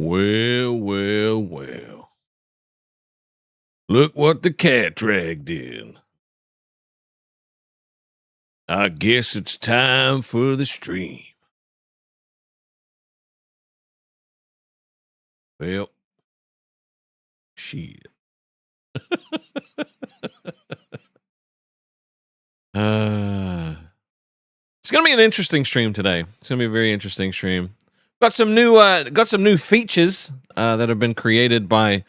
Well, well, well. Look what the cat dragged in. I guess it's time for the stream. Well, shit. It's gonna be an interesting stream today. It's gonna be a very interesting stream. Got some new features that have been created by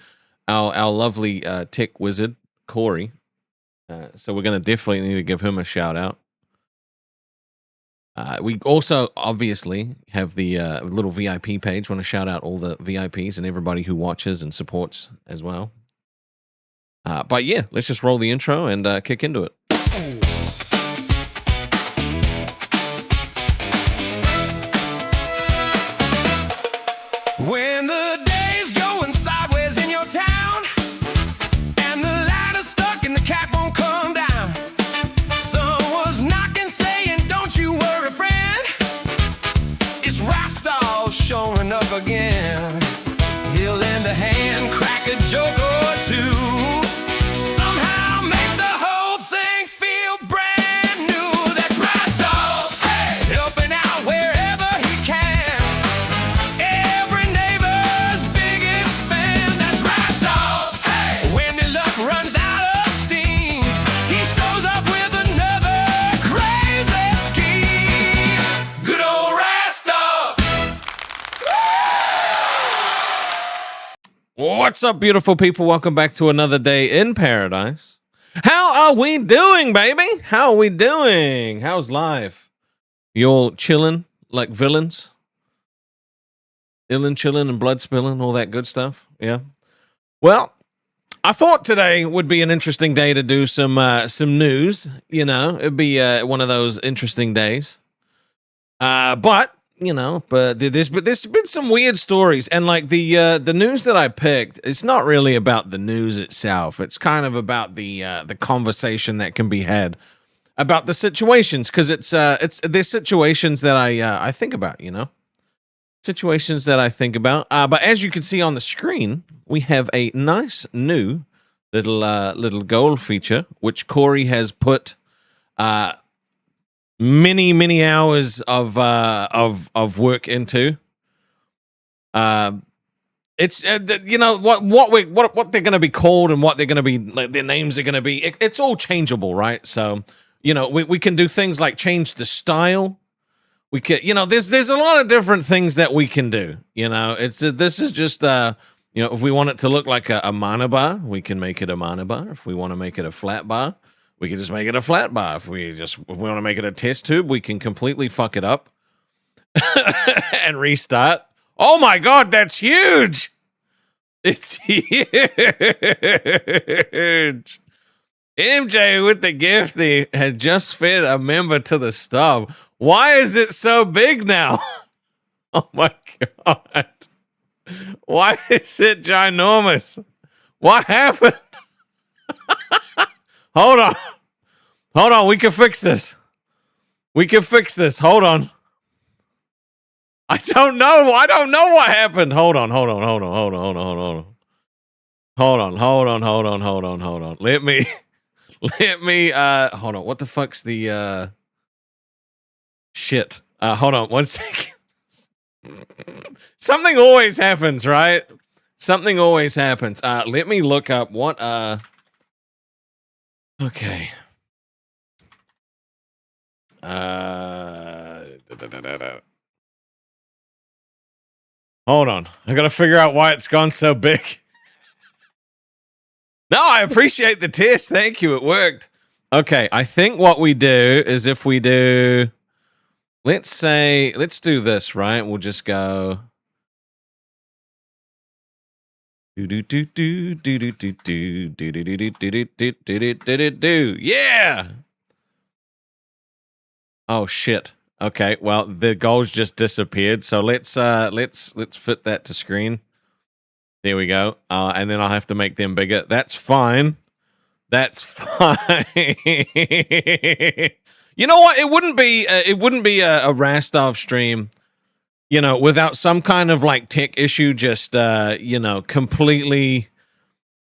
our lovely tech wizard Corey. So we're gonna definitely need to give him a shout out. We also obviously have the little VIP page. Want to shout out all the VIPs and everybody who watches and supports as well. But yeah, let's just roll the intro and kick into it. When the day's going sideways in your town and the ladder's stuck and the cat won't come down, someone's knocking saying, "Don't you worry, friend." It's Rastov showing up again. He'll lend a hand, crack a joke or two, somehow make the whole thing feel brand new. That's Rastov, hey, helping out wherever he can. Every neighbor's biggest fan. That's Rastov, hey, when the luck runs out of steam, he shows up with another crazy scheme. Good old Rastov. What's up, beautiful people? Welcome back to another day in paradise. How are we doing, baby? How are we doing? How's life? You all chilling like villains? Illin' chilling and blood spilling, all that good stuff? Yeah. Well, I thought today would be an interesting day to do some news. You know, it'd be one of those interesting days. But there's been some weird stories, and like the news that I picked, it's not really about the news itself. It's kind of about the conversation that can be had about the situations, because there's situations that I think about, situations that I think about. But as you can see on the screen, we have a nice new little goal feature which Corey has put many hours of work into. It's what they're going to be called and what they're going to be, like, their names are going to be. It's all changeable, right? So we can do things like change the style. We can, there's a lot of different things that we can do. This is just if we want it to look like a mana bar, we can make it a mana bar. If we want to make it a flat bar, we can just make it a flat bar. If we want to make it a test tube, we can completely fuck it up and restart. Oh my God, that's huge! It's huge. MJ with the gifty has just fed a member to the stub. Why is it so big now? Oh my God. Why is it ginormous? What happened? Hold on. We can fix this. Hold on. I don't know what happened. Hold on. Hold on. Let me, hold on. What the fuck's the, shit. Hold on 1 second. Something always happens, right? Something always happens. Let me look up what, okay. Hold on. I gotta figure out why it's gone so big. No, I appreciate the test. Thank you. It worked. Okay. I think what we do is if we do, let's do this, right? We'll just go. Yeah. Oh shit. Okay. Well, the goals just disappeared. So let's fit that to screen. There we go. And then I'll have to make them bigger. That's fine. That's fine. You know what? It wouldn't be a Rastov stream you know, without some kind of like tech issue, just, you know, completely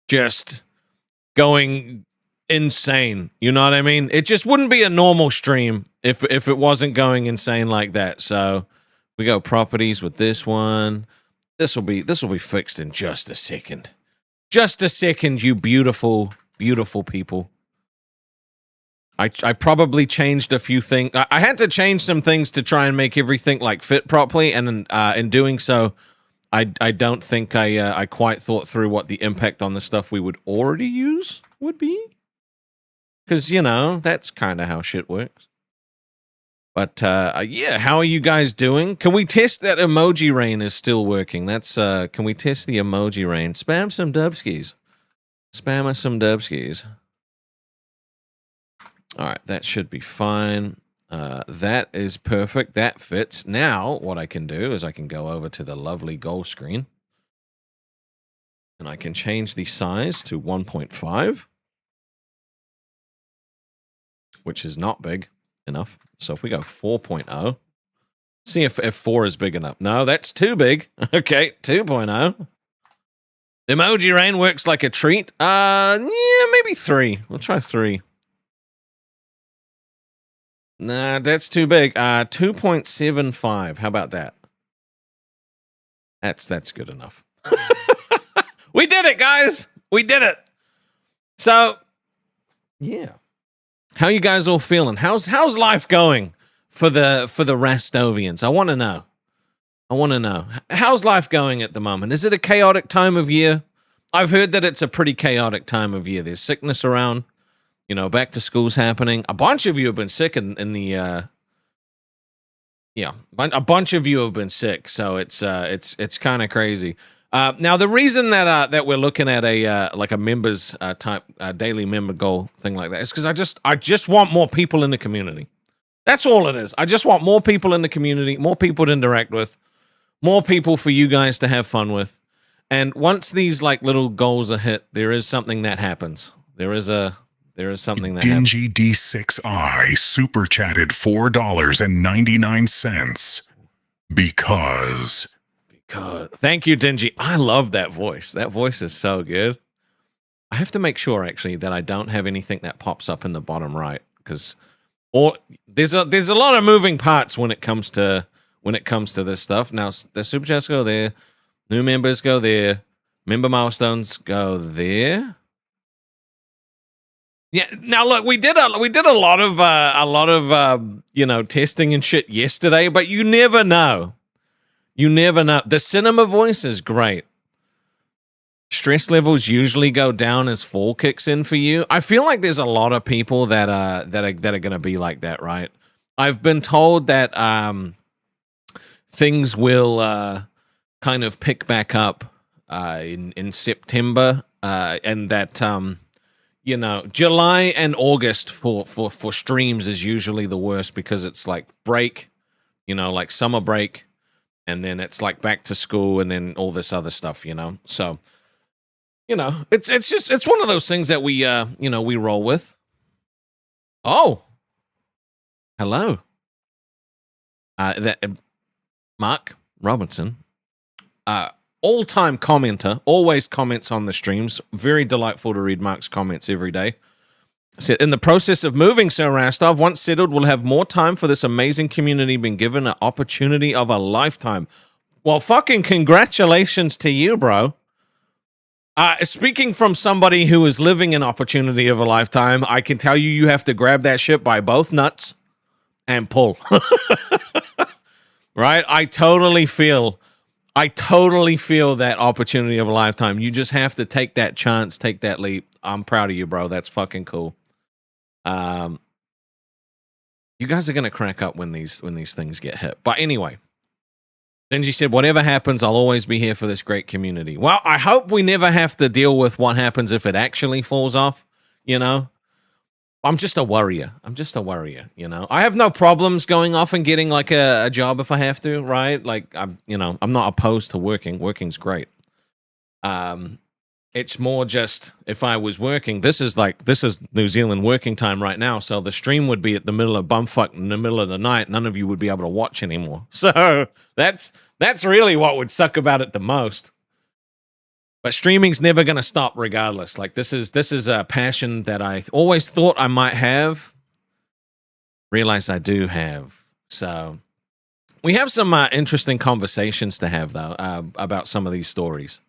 just going insane. You know what I mean? It just wouldn't be a normal stream if it wasn't going insane like that. So we go properties with this one. This will be fixed in just a second. Just a second, you beautiful, beautiful people. I probably changed a few things. I had to change some things to try and make everything like fit properly, and in doing so, I don't think I quite thought through what the impact on the stuff we would already use would be. Because, you know, that's kind of how shit works. But, yeah, how are you guys doing? Can we test that emoji rain is still working? That's, can we test the emoji rain? Spam some dubskis. Spam us some dubskis. All right, that should be fine. That is perfect. That fits. Now, what I can do is I can go over to the lovely goal screen. And I can change the size to 1.5. Which is not big enough. So if we go 4.0, see if 4 is big enough. No, that's too big. Okay, 2.0. Emoji rain works like a treat. Yeah, maybe 3. We'll try 3. Nah, that's too big. 2.75. How about that? That's good enough. We did it, guys. We did it. So, yeah. How you guys all feeling? How's life going for the Rastovians? I want to know. How's life going at the moment? Is it a chaotic time of year? I've heard that it's a pretty chaotic time of year. There's sickness around. You know, back to school's happening. A bunch of you have been sick in the yeah, a bunch of you have been sick, so it's kind of crazy. Now the reason that we're looking at a like a members type daily member goal thing like that is because I just want more people in the community. That's all it is. I just want more people in the community, more people to interact with, more people for you guys to have fun with. And once these like little goals are hit, there is something that happens. There is something that Dingy D6I super chatted $4.99 because thank you, Dingy. I love that voice. That voice is so good. I have to make sure actually that I don't have anything that pops up in the bottom right because there's a lot of moving parts when it comes to this stuff. Now the super chats go there, new members go there, member milestones go there. Yeah. Now look, we did a lot of you know, testing and shit yesterday, but you never know. You never know. The cinema voice is great. Stress levels usually go down as fall kicks in for you. I feel like there's a lot of people that are going to be like that, right? I've been told that things will kind of pick back up in September, and that you know, July and August for streams is usually the worst because it's like break, you know, like summer break, and then it's like back to school and then all this other stuff, you know. So, you know, it's one of those things that we you know, we roll with. Oh. Hello. Mark Robinson. All-time commenter, always comments on the streams. Very delightful to read Mark's comments every day. Said, in the process of moving, Sir Rastov, once settled, we'll have more time for this amazing community, been given an opportunity of a lifetime. Well, fucking congratulations to you, bro. Speaking from somebody who is living an opportunity of a lifetime, I can tell you, you have to grab that shit by both nuts and pull. Right? I totally feel that opportunity of a lifetime. You just have to take that chance, take that leap. I'm proud of you, bro. That's fucking cool. You guys are gonna crack up when these things get hit. But anyway, Benji said, whatever happens, I'll always be here for this great community. Well, I hope we never have to deal with what happens if it actually falls off, you know? I'm just a worrier. You know? I have no problems going off and getting like a job if I have to, right? Like I'm not opposed to working. Working's great. It's more just if I was working. This is New Zealand working time right now, so the stream would be at the middle of bumfuck in the middle of the night. None of you would be able to watch anymore. So that's really what would suck about it the most. But streaming's never going to stop regardless. Like this is a passion that I always thought I might have. Realize I do have. So we have some interesting conversations to have though about some of these stories.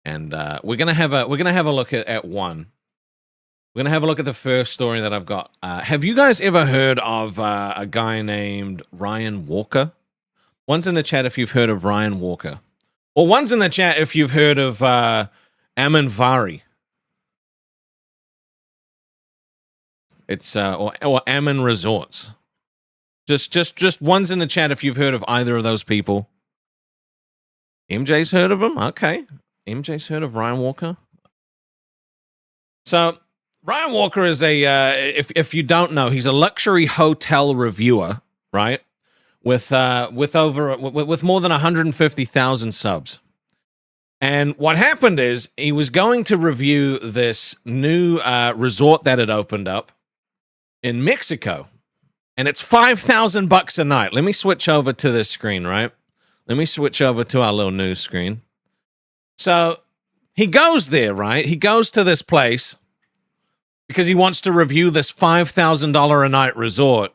And we're gonna have a look at one. We're gonna have a look at the first story that I've got. Have you guys ever heard of a guy named Ryan Walker? One's in the chat if you've heard of Ryan Walker, or one's in the chat if you've heard of Amin Vari. It's or Amin Resorts. Just one's in the chat if you've heard of either of those people. MJ's heard of him. Okay. MJ's heard of Ryan Walker. So Ryan Walker is if you don't know, he's a luxury hotel reviewer, right? With more than 150,000 subs. And what happened is he was going to review this new resort that had opened up in Mexico, and it's $5,000 a night. Let me switch over to this screen, right? Let me switch over to our little news screen. So he goes there, right? He goes to this place because he wants to review this $5,000 a night resort,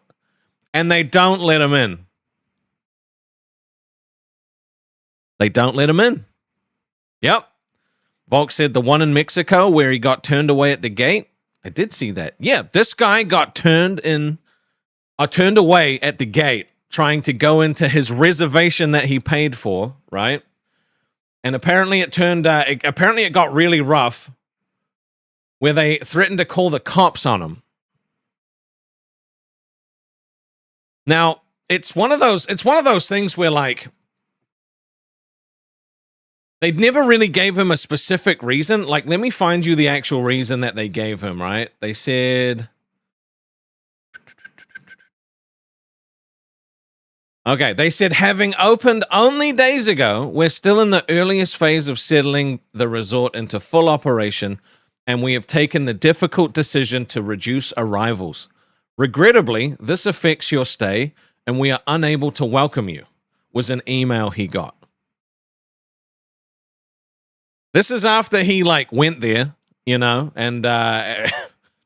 and they don't let him in. They don't let him in. Yep. Volk said the one in Mexico where he got turned away at the gate. I did see that. Yeah, this guy got turned away at the gate trying to go into his reservation that he paid for, right? And apparently it got really rough where they threatened to call the cops on him. Now, it's one of those things where like they never really gave him a specific reason. Like, let me find you the actual reason that they gave him, right? They said, okay, they said, having opened only days ago, we're still in the earliest phase of settling the resort into full operation, and we have taken the difficult decision to reduce arrivals. Regrettably, this affects your stay, and we are unable to welcome you, was an email he got. This is after he, like, went there, you know, and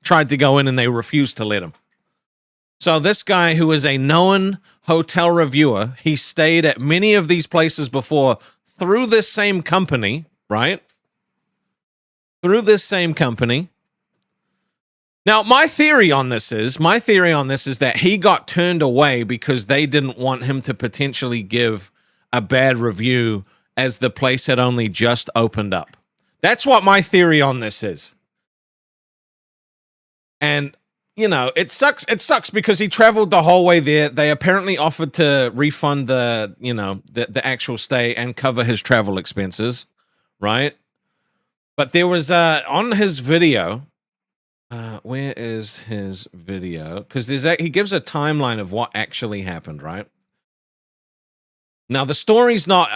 tried to go in, and they refused to let him. So this guy, who is a known hotel reviewer, he stayed at many of these places before through this same company, right? Through this same company. Now, my theory on this is that he got turned away because they didn't want him to potentially give a bad review as the place had only just opened up. That's what my theory on this is. And you know, it sucks. It sucks because he traveled the whole way there. They apparently offered to refund the actual stay and cover his travel expenses, right? But there was on his video. Where is his video? Because he gives a timeline of what actually happened, right? Now the story's not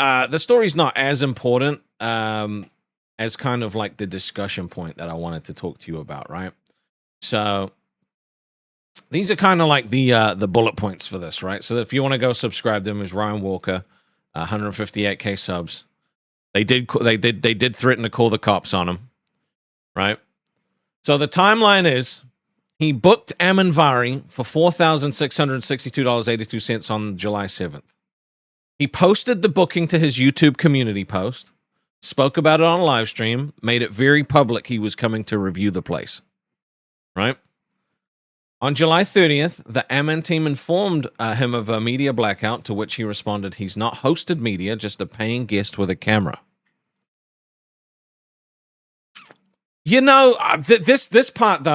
as important as kind of like the discussion point that I wanted to talk to you about, right? So these are kind of like the bullet points for this, right? So if you want to go subscribe to him, is Ryan Walker, 158K subs. They did threaten to call the cops on him, right? So the timeline is he booked Amin Vari for $4,662.82 on July 7th. He posted the booking to his YouTube community post, spoke about it on a live stream, made it very public he was coming to review the place, right? On July 30th, the Amin team informed him of a media blackout, to which he responded, he's not hosted media, just a paying guest with a camera. You know, this part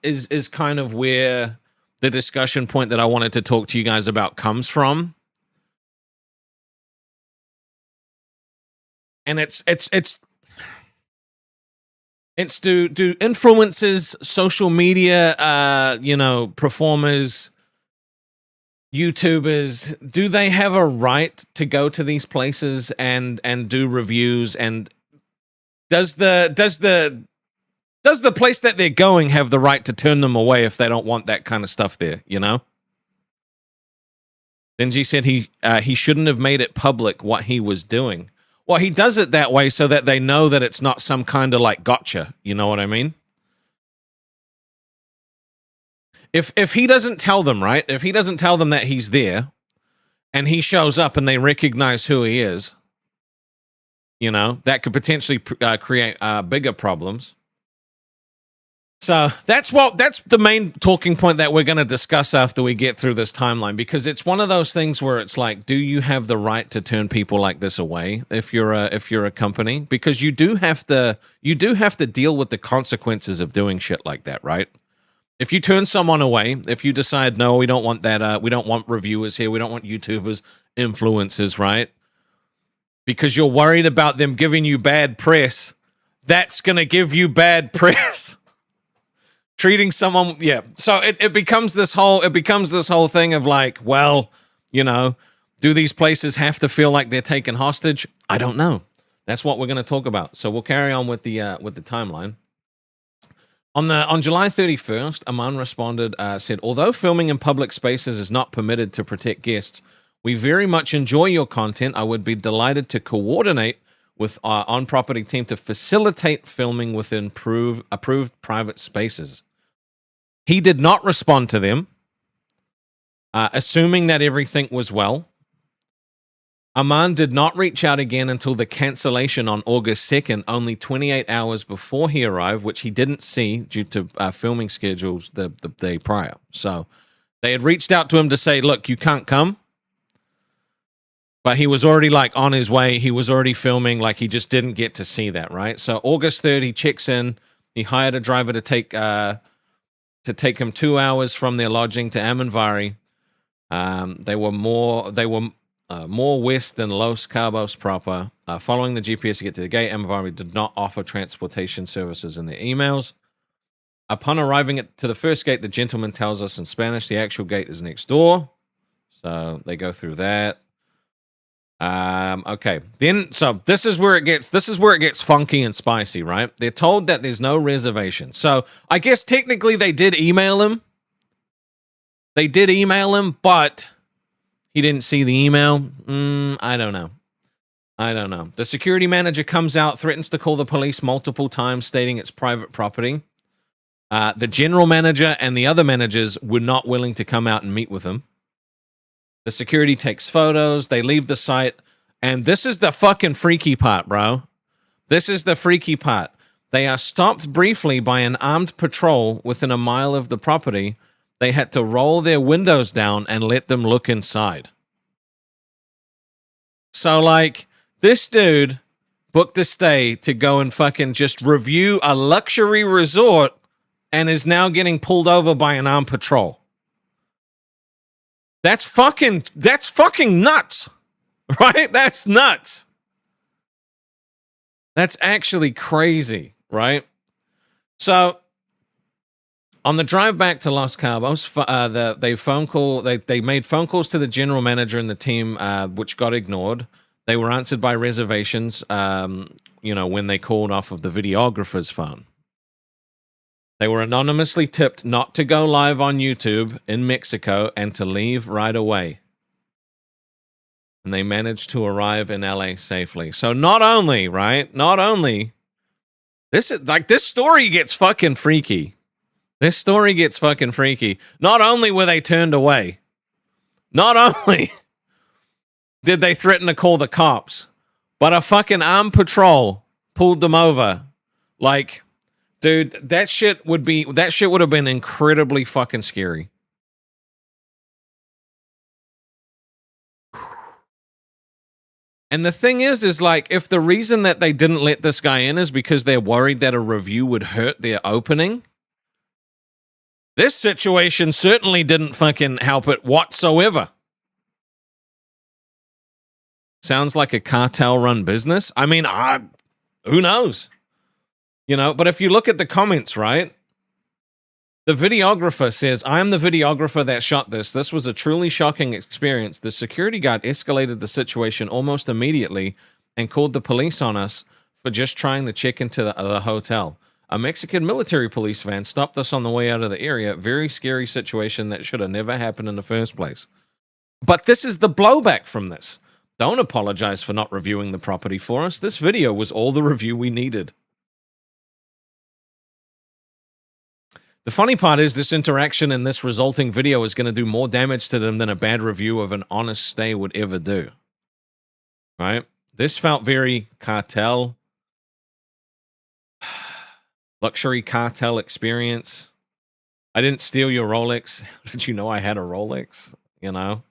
is kind of where the discussion point that I wanted to talk to you guys about comes from. And it's do influencers, social media, performers, YouTubers, do they have a right to go to these places and do reviews and Does the place that they're going have the right to turn them away if they don't want that kind of stuff there, you know? Denji said he shouldn't have made it public what he was doing. Well, he does it that way so that they know that it's not some kind of like gotcha, you know what I mean? If he doesn't tell them, right? If he doesn't tell them that he's there and he shows up and they recognize who he is, you know, that could potentially create bigger problems. So that's the main talking point that we're going to discuss after we get through this timeline, because it's one of those things where it's like, do you have the right to turn people like this away if you're a company? Because you do have to deal with the consequences of doing shit like that, right? If you turn someone away, if you decide, no, we don't want that, we don't want reviewers here, we don't want YouTubers, influencers, right? Because you're worried about them giving you bad press, that's going to give you bad press. Treating someone, yeah. So it becomes this whole thing of like, well, you know, do these places have to feel like they're taken hostage? I don't know. That's what we're going to talk about. So we'll carry on with the timeline. On July 31st, Aman responded, said, although filming in public spaces is not permitted to protect guests, we very much enjoy your content. I would be delighted to coordinate with our on-property team to facilitate filming within approved private spaces. He did not respond to them, assuming that everything was well. Aman did not reach out again until the cancellation on August 2nd, only 28 hours before he arrived, which he didn't see due to filming schedules the day prior. So they had reached out to him to say, look, you can't come. But he was already like on his way. He was already filming, like he just didn't get to see that, right? So August 3rd, he checks in. He hired a driver to take him 2 hours from their lodging to Amanvari. They were more west than Los Cabos proper. Following the GPS to get to the gate, Amanvari did not offer transportation services in their emails. Upon arriving to the first gate, the gentleman tells us in Spanish the actual gate is next door. So they go through that. Okay. Then, so this is where it gets funky and spicy, right? They're told that there's no reservation. So I guess technically they did email him. But he didn't see the email. I don't know. The security manager comes out, threatens to call the police multiple times, stating it's private property. The general manager and the other managers were not willing to come out and meet with him. The security takes photos. They leave the site. And this is the fucking freaky part, bro. This is the freaky part. They are stopped briefly by an armed patrol within a mile of the property. They had to roll their windows down and let them look inside. So, like, this dude booked a stay to go and fucking just review a luxury resort and is now getting pulled over by an armed patrol. That's fucking nuts, right? That's nuts. That's actually crazy, right? So, on the drive back to Los Cabos, they made phone calls to the general manager and the team, which got ignored. They were answered by reservations, when they called off of the videographer's phone. They were anonymously tipped not to go live on YouTube in Mexico and to leave right away. And they managed to arrive in LA safely. So not only, this story gets fucking freaky. Not only were they turned away, not only did they threaten to call the cops, but a fucking armed patrol pulled them over. Like, dude, that shit would have been incredibly fucking scary. And the thing is like, if the reason that they didn't let this guy in is because they're worried that a review would hurt their opening, this situation certainly didn't fucking help it whatsoever. Sounds like a cartel-run business. I mean, who knows? But if you look at the comments, right? The videographer says, I am the videographer that shot this. This was a truly shocking experience. The security guard escalated the situation almost immediately and called the police on us for just trying to check into the hotel. A Mexican military police van stopped us on the way out of the area. Very scary situation that should have never happened in the first place. But this is the blowback from this. Don't apologize for not reviewing the property for us. This video was all the review we needed. The funny part is this interaction and this resulting video is going to do more damage to them than a bad review of an honest stay would ever do. Right? This felt very cartel. Luxury cartel experience. I didn't steal your Rolex. Did you know I had a Rolex? You know?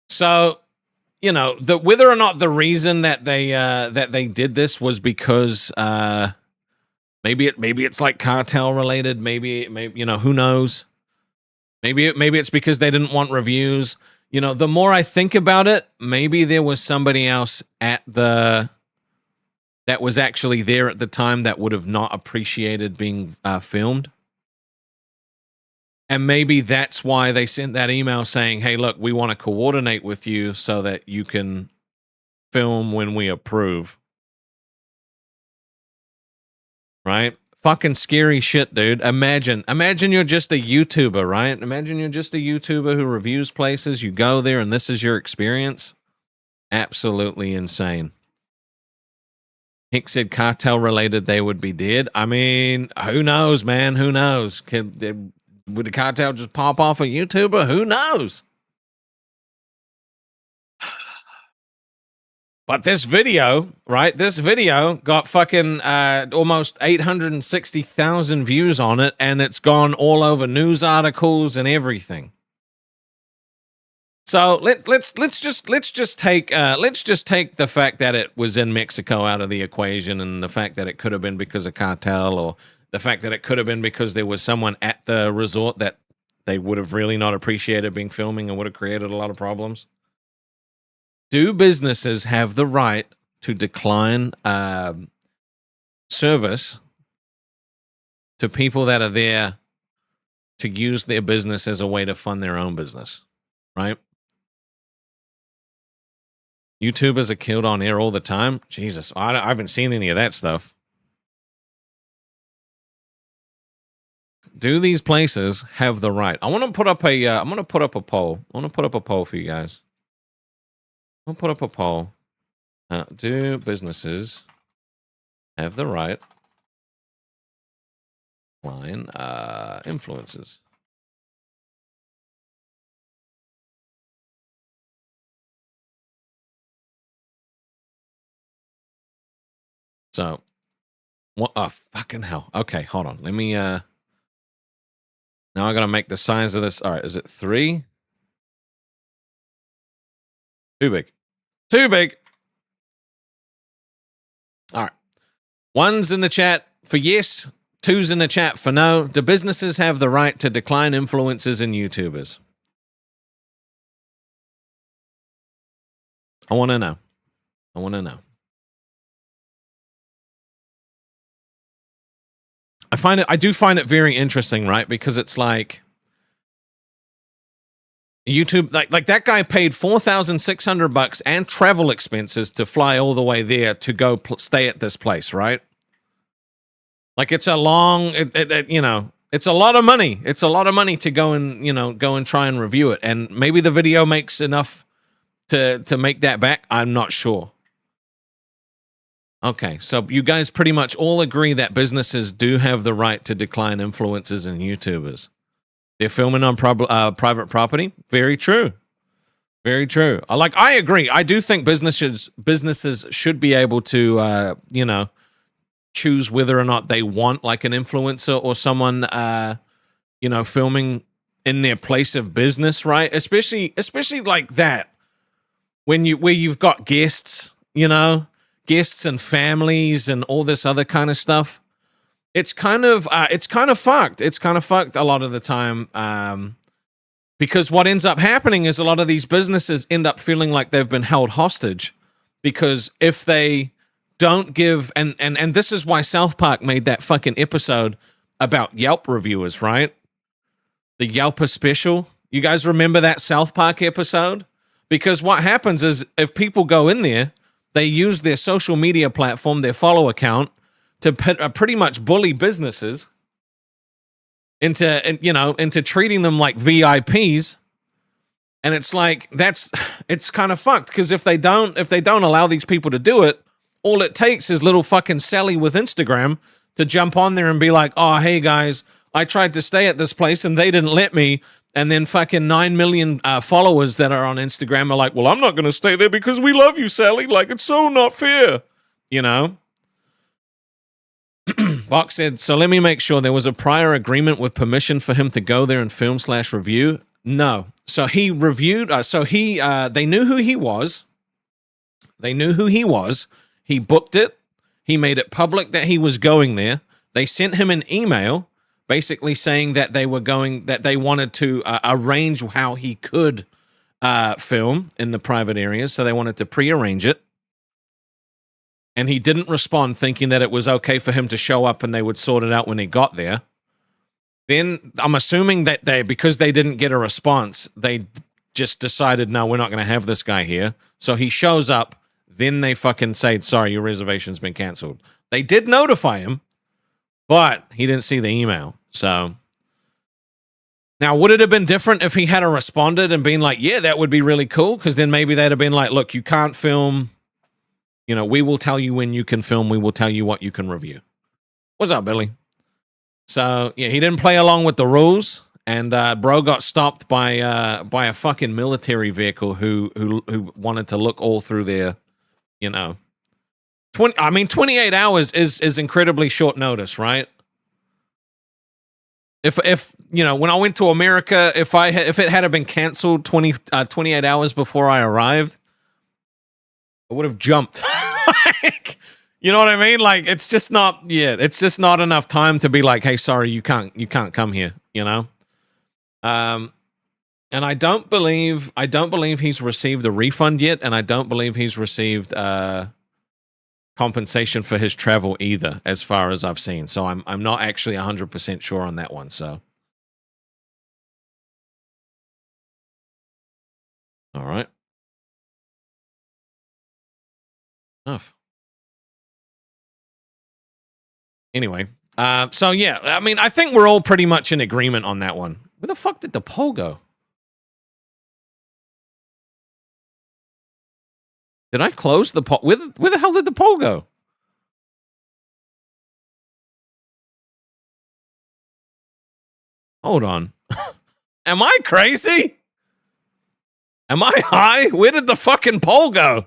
So, you know, whether or not the reason that they did this was because maybe it's like cartel related, maybe you know, who knows? Maybe it's because they didn't want reviews. You know, the more I think about it, maybe there was somebody else that was actually there at the time that would have not appreciated being filmed. And maybe that's why they sent that email saying, hey, look, we want to coordinate with you so that you can film when we approve. Right? Fucking scary shit, dude. Imagine you're just a YouTuber, right? Imagine you're just a YouTuber who reviews places. You go there and this is your experience. Absolutely insane. Hick said cartel related, they would be dead. I mean, who knows, man? Who knows? Would the cartel just pop off a YouTuber? Who knows? But this video, right? This video got fucking almost 860,000 views on it, and it's gone all over news articles and everything. So let's just take the fact that it was in Mexico out of the equation, and the fact that it could have been because of cartel, or the fact that it could have been because there was someone at the resort that they would have really not appreciated being filming and would have created a lot of problems. Do businesses have the right to decline service to people that are there to use their business as a way to fund their own business, right? YouTubers are killed on air all the time. Jesus, I haven't seen any of that stuff. Do these places have the right? I want to put up a. I'm going to put up a poll. I want to put up a poll for you guys. I'll put up a poll. Do businesses have the right line influences? So, what? Oh, fucking hell. Okay, hold on. Let me. Now I gotta make the size of this. All right, is it 3? Too big. Too big. All right. 1's in the chat for yes. 2's in the chat for no. Do businesses have the right to decline influencers and YouTubers? I want to know. I want to know. I do find it very interesting, right? Because it's like YouTube, like that guy paid $4,600 and travel expenses to fly all the way there to go stay at this place, right? Like it's a long, you know, it's a lot of money. It's a lot of money to go and try and review it. And maybe the video makes enough to make that back. I'm not sure. Okay, so you guys pretty much all agree that businesses do have the right to decline influencers and YouTubers. They're filming on private property. Very true. Very true. I agree. I do think businesses should be able to, choose whether or not they want like an influencer or someone, filming in their place of business, right? Especially like that where you've got guests, guests and families and all this other kind of stuff. It's kind of fucked. It's kind of fucked a lot of the time, because what ends up happening is a lot of these businesses end up feeling like they've been held hostage, because if they don't give, and this is why South Park made that fucking episode about Yelp reviewers, right? The Yelper special. You guys remember that South Park episode? Because what happens is if people go in there, they use their social media platform, their follow account, to pretty much bully businesses into treating them like VIPs. And it's like, it's kind of fucked, because if they don't allow these people to do it, all it takes is little fucking Sally with Instagram to jump on there and be like, oh, hey guys, I tried to stay at this place and they didn't let me. And then fucking 9 million followers that are on Instagram are like, well, I'm not going to stay there because we love you, Sally. Like, it's so not fair, you know? Box said, so let me make sure there was a prior agreement with permission for him to go there and film/review. No. So he reviewed, they knew who he was. They knew who he was. He booked it. He made it public that he was going there. They sent him an email basically saying that they wanted to arrange how he could film in the private areas. So they wanted to pre-arrange it. And he didn't respond, thinking that it was okay for him to show up and they would sort it out when he got there. Then I'm assuming that because they didn't get a response, they just decided, no, we're not going to have this guy here. So he shows up. Then they fucking say, sorry, your reservation's been canceled. They did notify him, but he didn't see the email. So now, would it have been different if he had responded and been like, yeah, that would be really cool? Because then maybe they'd have been like, look, you can't film. You know, we will tell you when you can film. We will tell you what you can review. What's up, Billy? So, yeah, he didn't play along with the rules, and bro got stopped by a fucking military vehicle who wanted to look all through their, you know, 28 hours is incredibly short notice, right? If you know, when I went to America, if it had been canceled 28 hours before I arrived, I would have jumped. Like, you know what I mean? Like, it's just not enough time to be like, hey, sorry, you can't come here, you know? And I don't believe he's received a refund yet, and I don't believe he's received compensation for his travel either, as far as I've seen. So I'm not actually 100% sure on that one, so. All right. Enough. Anyway, so yeah, I mean, I think we're all pretty much in agreement on that one. Where the fuck did the poll go? Did I close the poll? Where the hell did the poll go? Hold on. Am I crazy? Am I high? Where did the fucking poll go?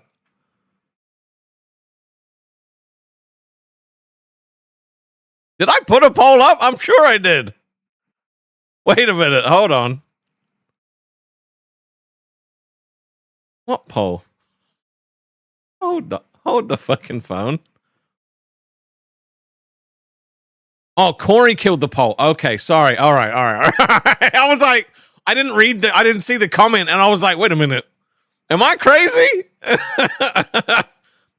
Did I put a poll up? I'm sure I did. Wait a minute. Hold on. What poll? Hold the fucking phone. Oh, Corey killed the poll. Okay, sorry. All right. I was like, I didn't see the comment, and I was like, wait a minute. Am I crazy?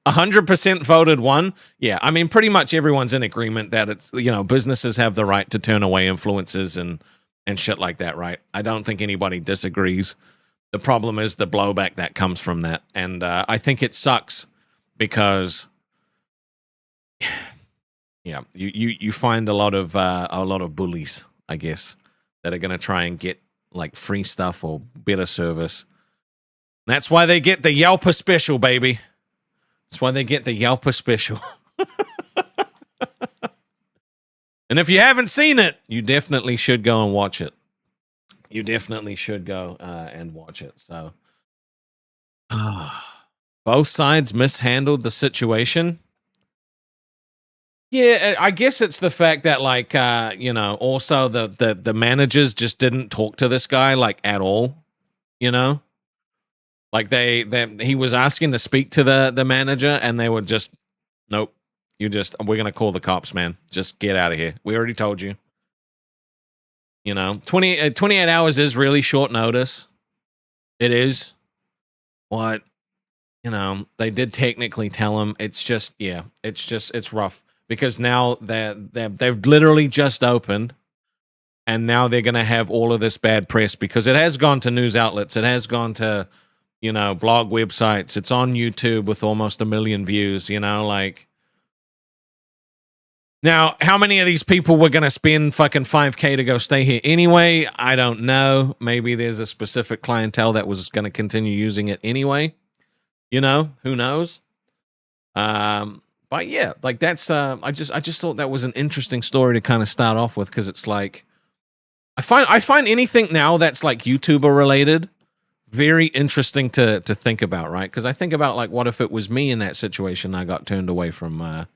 100% voted one. Yeah, I mean, pretty much everyone's in agreement that it's, you know, businesses have the right to turn away influencers and shit like that, right? I don't think anybody disagrees. The problem is the blowback that comes from that, and I think it sucks because, yeah, you find a lot of bullies, I guess, that are gonna try and get like free stuff or better service. That's why they get the Yelper special, baby. That's why they get the Yelper special. And if you haven't seen it, you definitely should go and watch it. You definitely should go and watch it. So, both sides mishandled the situation. Yeah, I guess it's the fact that, like, you know, also the managers just didn't talk to this guy, like, at all, you know? Like, he was asking to speak to the manager, and they were just, nope, we're going to call the cops, man. Just get out of here. We already told you. You know, 28 hours is really short notice. It is. But, you know, they did technically tell him. It's just, yeah, it's rough. Because now they've literally just opened, and now they're going to have all of this bad press because it has gone to news outlets. It has gone to, you know, blog websites. It's on YouTube with almost 1 million views, you know, like. Now, how many of these people were going to spend fucking 5K to go stay here anyway? I don't know. Maybe there's a specific clientele that was going to continue using it anyway. You know, who knows? But yeah, like that's I just thought that was an interesting story to kind of start off with, because it's like I find anything now that's like YouTuber related very interesting to think about, right? Because I think about like, what if it was me in that situation? I got turned away from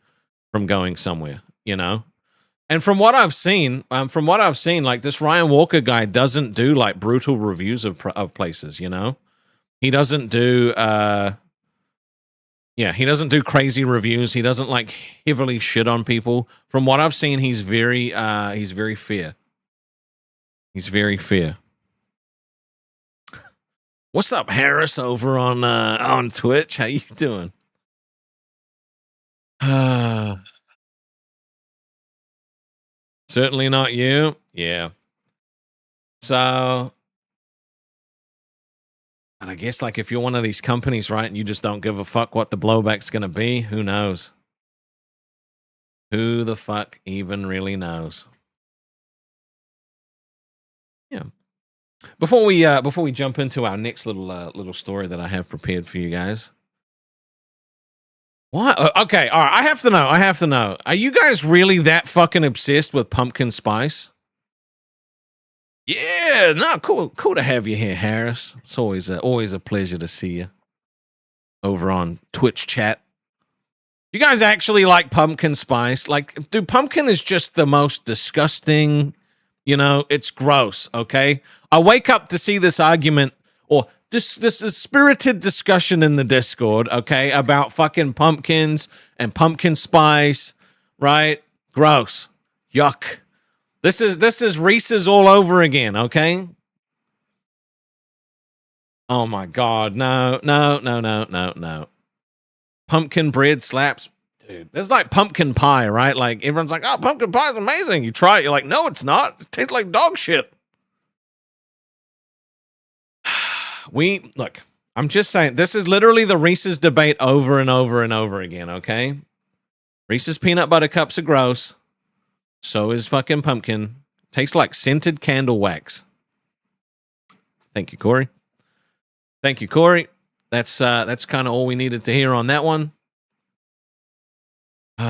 going somewhere, you know. And from what I've seen, like this Ryan Walker guy doesn't do like brutal reviews of places, you know. He doesn't do he doesn't do crazy reviews. He doesn't like heavily shit on people. From what I've seen, he's very fair. He's very fair. What's up, Harris, over on Twitch? How you doing? Certainly not you. Yeah. So, and I guess like if you're one of these companies, right, and you just don't give a fuck what the blowback's gonna be, who knows? Who the fuck even really knows? Yeah. Before we jump into our next little story that I have prepared for you guys. What? Okay, all right. I have to know. Are you guys really that fucking obsessed with pumpkin spice? Yeah, no, cool to have you here, Harris. It's always a pleasure to see you over on Twitch chat. You guys actually like pumpkin spice? Like, dude, pumpkin is just the most disgusting. You know, it's gross. Okay, I wake up to see this argument or this is spirited discussion in the Discord, okay, about fucking pumpkins and pumpkin spice, right? Gross. Yuck. This is Reese's all over again, okay? Oh my god, no. Pumpkin bread slaps. Dude, there's like pumpkin pie, right? Like everyone's like, oh, pumpkin pie is amazing. You try it, you're like, no, it's not. It tastes like dog shit. Look, I'm just saying, this is literally the Reese's debate over and over and over again, okay? Reese's peanut butter cups are gross. So is fucking pumpkin. Tastes like scented candle wax. Thank you, Corey. Thank you, Corey. That's kind of all we needed to hear on that one. Yep.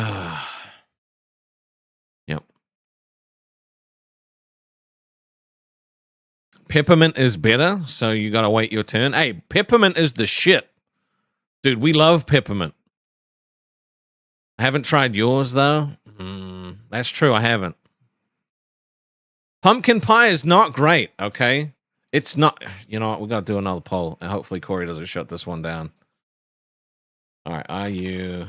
Peppermint is better, so you gotta wait your turn. Hey, peppermint is the shit. Dude, we love peppermint. I haven't tried yours, though. That's true, I haven't. Pumpkin pie is not great, okay? It's not... You know what, we gotta do another poll, and hopefully Corey doesn't shut this one down. Alright, are you...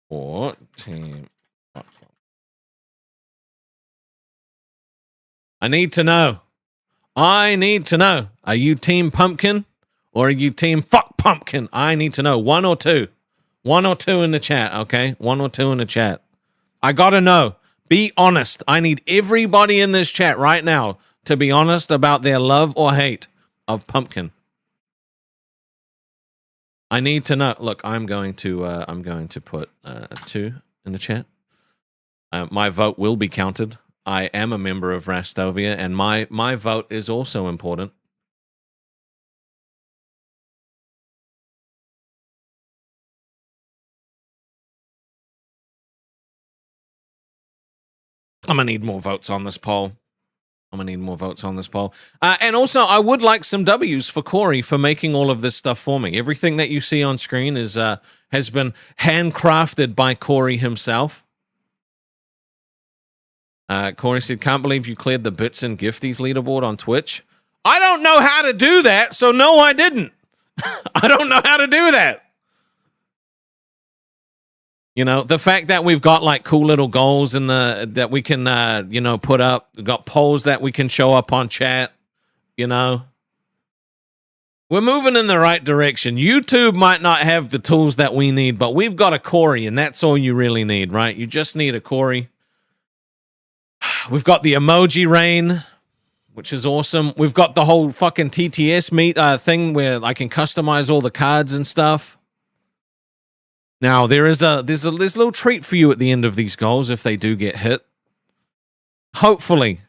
Or team... I need to know. Are you team pumpkin or are you team fuck pumpkin? I need to know. One or two in the chat, okay? 1 or 2 in the chat. I gotta know. Be honest. I need everybody in this chat right now to be honest about their love or hate of pumpkin. I need to know. Look, I'm going to put 2 in the chat. My vote will be counted. I am a member of Rastovia, and my vote is also important. I'm gonna need more votes on this poll. And also, I would like some W's for Corey for making all of this stuff for me. Everything that you see on screen is has been handcrafted by Corey himself. Corey said, can't believe you cleared the Bits and Gifties leaderboard on Twitch. I don't know how to do that, so no, I didn't. I don't know how to do that. You know, the fact that we've got like cool little goals in that we can, you know, put up. We've got polls that we can show up on chat, you know. We're moving in the right direction. YouTube might not have the tools that we need, but we've got a Corey, and that's all you really need, right? You just need a Corey. We've got the emoji rain, which is awesome. We've got the whole fucking TTS thing where I can customize all the cards and stuff. Now there's a little treat for you at the end of these goals if they do get hit. Hopefully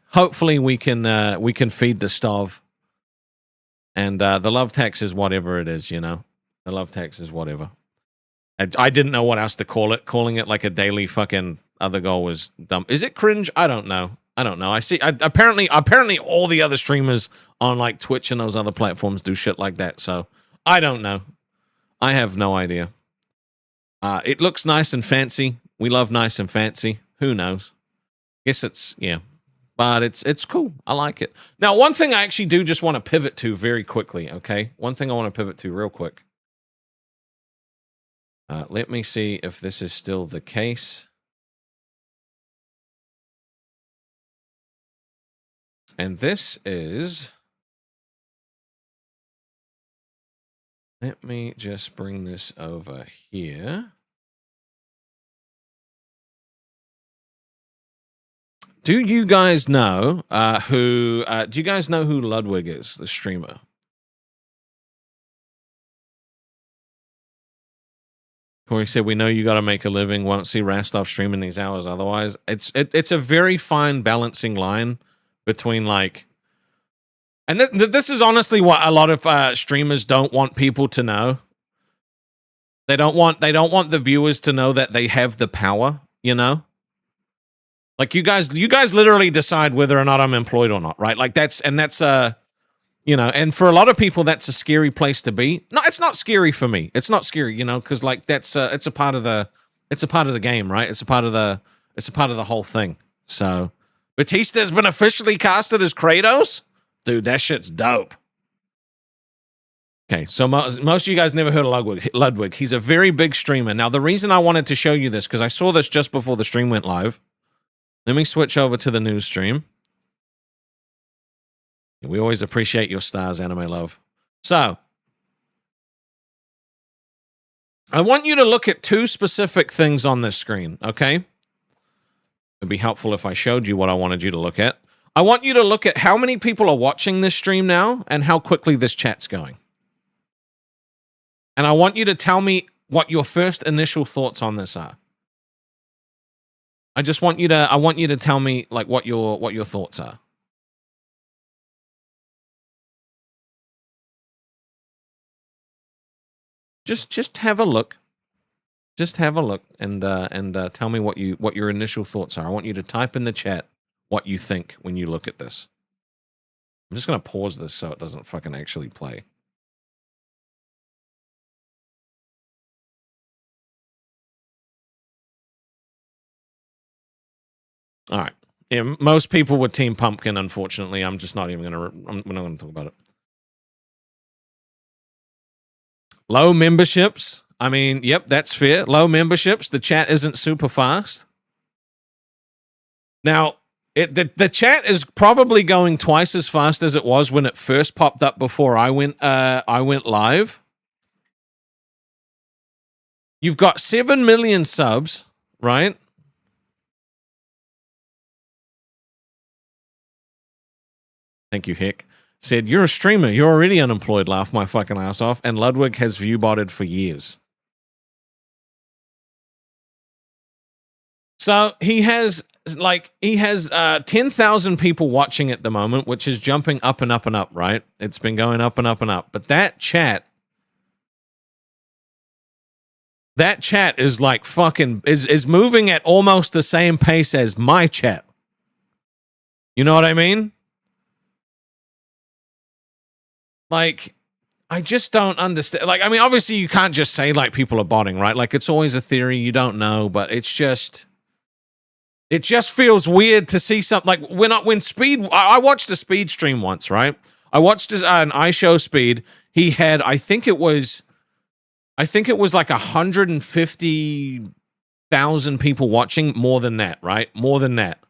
we can feed the stove. And the love tax is whatever it is, you know. The love tax is whatever. I didn't know what else to call it. Calling it like a daily fucking other goal was dumb. Is it cringe? I don't know. I see. Apparently all the other streamers on like Twitch and those other platforms do shit like that. So I don't know. I have no idea. It looks nice and fancy. We love nice and fancy. Who knows? Guess it's, yeah. But it's cool. I like it. Now, one thing I actually do just want to pivot to very quickly, okay? One thing I want to pivot to real quick. Let me see if this is still the case. And this is... Let me just bring this over here. Do you guys know who Ludwig is, the streamer? Corey said, we know you got to make a living. Won't see Rastov streaming these hours otherwise. It's a very fine balancing line between like... And this is honestly what a lot of streamers don't want people to know. They don't want the viewers to know that they have the power, you know? Like you guys literally decide whether or not I'm employed or not, right? Like that's you know, and for a lot of people that's a scary place to be. No, it's not scary for me. It's not scary, you know, because like that's it's a part of the game, right? It's a part of the whole thing. So Batista's been officially casted as Kratos? Dude, that shit's dope. Okay, so most of you guys never heard of Ludwig. He's a very big streamer. Now, the reason I wanted to show you this, because I saw this just before the stream went live. Let me switch over to the news stream. We always appreciate your stars, Anime Love. So, I want you to look at two specific things on this screen, okay? It'd be helpful if I showed you what I wanted you to look at. I want you to look at how many people are watching this stream now and how quickly this chat's going. And I want you to tell me what your first initial thoughts on this are. I want you to tell me like what your thoughts are. Just have a look. Just have a look and tell me what your initial thoughts are. I want you to type in the chat what you think when you look at this. I'm just going to pause this so it doesn't fucking actually play. All right. Yeah, most people were Team Pumpkin, unfortunately. I'm just not even going to... I'm not going to talk about it. Low memberships. I mean, yep, that's fair. Low memberships. The chat isn't super fast. Now, the chat is probably going twice as fast as it was when it first popped up before I went live. You've got 7 million subs, right? Thank you, Hick. Said, you're a streamer. You're already unemployed. Laugh my fucking ass off. And Ludwig has view-botted for years. So he has 10,000 people watching at the moment, which is jumping up and up and up, right? It's been going up and up and up. But that chat is like fucking is moving at almost the same pace as my chat. You know what I mean? Like, I just don't understand. Like, I mean, obviously you can't just say like people are botting, right? Like it's always a theory, you don't know, but it just feels weird to see something like when Speed. I watched a Speed stream once, right? I watched an iShow Speed. He had, I think it was like 150,000 people watching, more than that, right? More than that.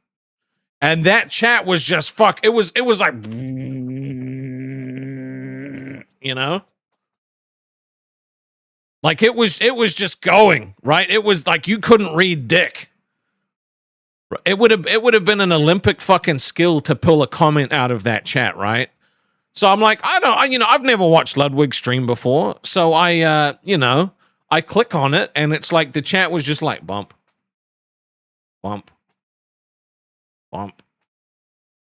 And that chat was just fuck. It was like, you know, like it was just going, right? It was like you couldn't read dick. It would have been an Olympic fucking skill to pull a comment out of that chat, right? So I'm like, I've never watched Ludwig stream before. So I click on it and it's like the chat was just like bump, bump, bump,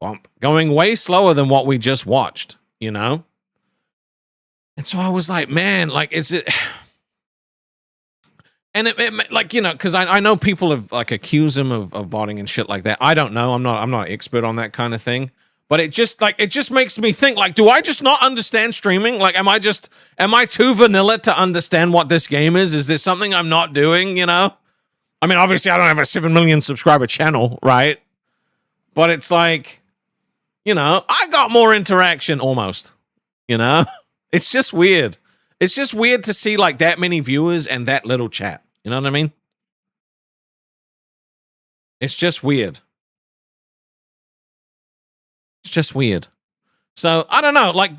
bump, going way slower than what we just watched, you know? And so I was like, man, like, is it... And it like, you know, because I know people have like accused him of botting and shit like that. I don't know. I'm not an expert on that kind of thing. But it just makes me think, like, do I just not understand streaming? Like, am I too vanilla to understand what this game is? Is there something I'm not doing, you know? I mean, obviously I don't have a 7 million subscriber channel, right? But it's like, you know, I got more interaction almost, you know? It's just weird. It's just weird to see like that many viewers and that little chat. You know what I mean? It's just weird. It's just weird. So I don't know. Like,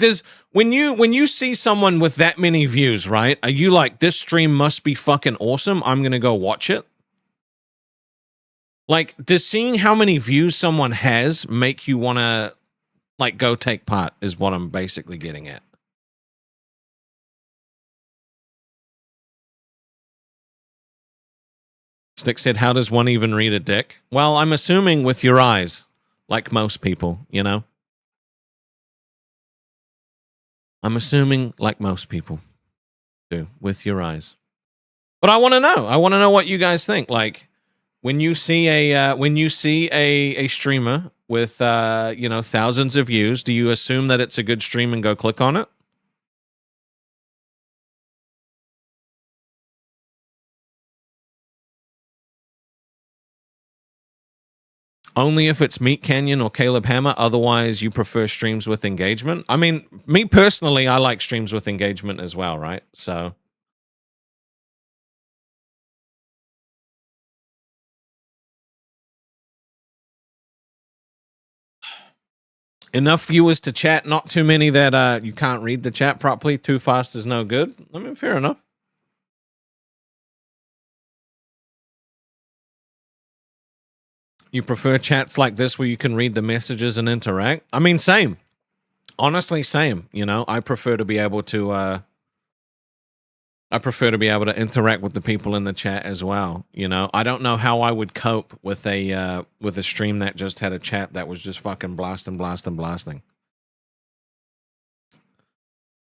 when you see someone with that many views, right? Are you like, this stream must be fucking awesome, I'm gonna go watch it? Like, does seeing how many views someone has make you wanna like go take part? Is what I'm basically getting at. Stick said, how does one even read a dick? Well, I'm assuming with your eyes, like most people, you know? I'm assuming like most people do, with your eyes. But I want to know. I want to know what you guys think. Like, when you see a streamer with thousands of views, do you assume that it's a good stream and go click on it? Only if it's Meat Canyon or Caleb Hammer. Otherwise, you prefer streams with engagement. I mean, me personally, I like streams with engagement as well, right? So, enough viewers to chat, not too many that you can't read the chat properly. Too fast is no good. I mean, fair enough. You prefer chats like this where you can read the messages and interact? I mean, same. Honestly, same. You know, I prefer to be able to interact with the people in the chat as well. You know, I don't know how I would cope with a stream that just had a chat that was just fucking blasting.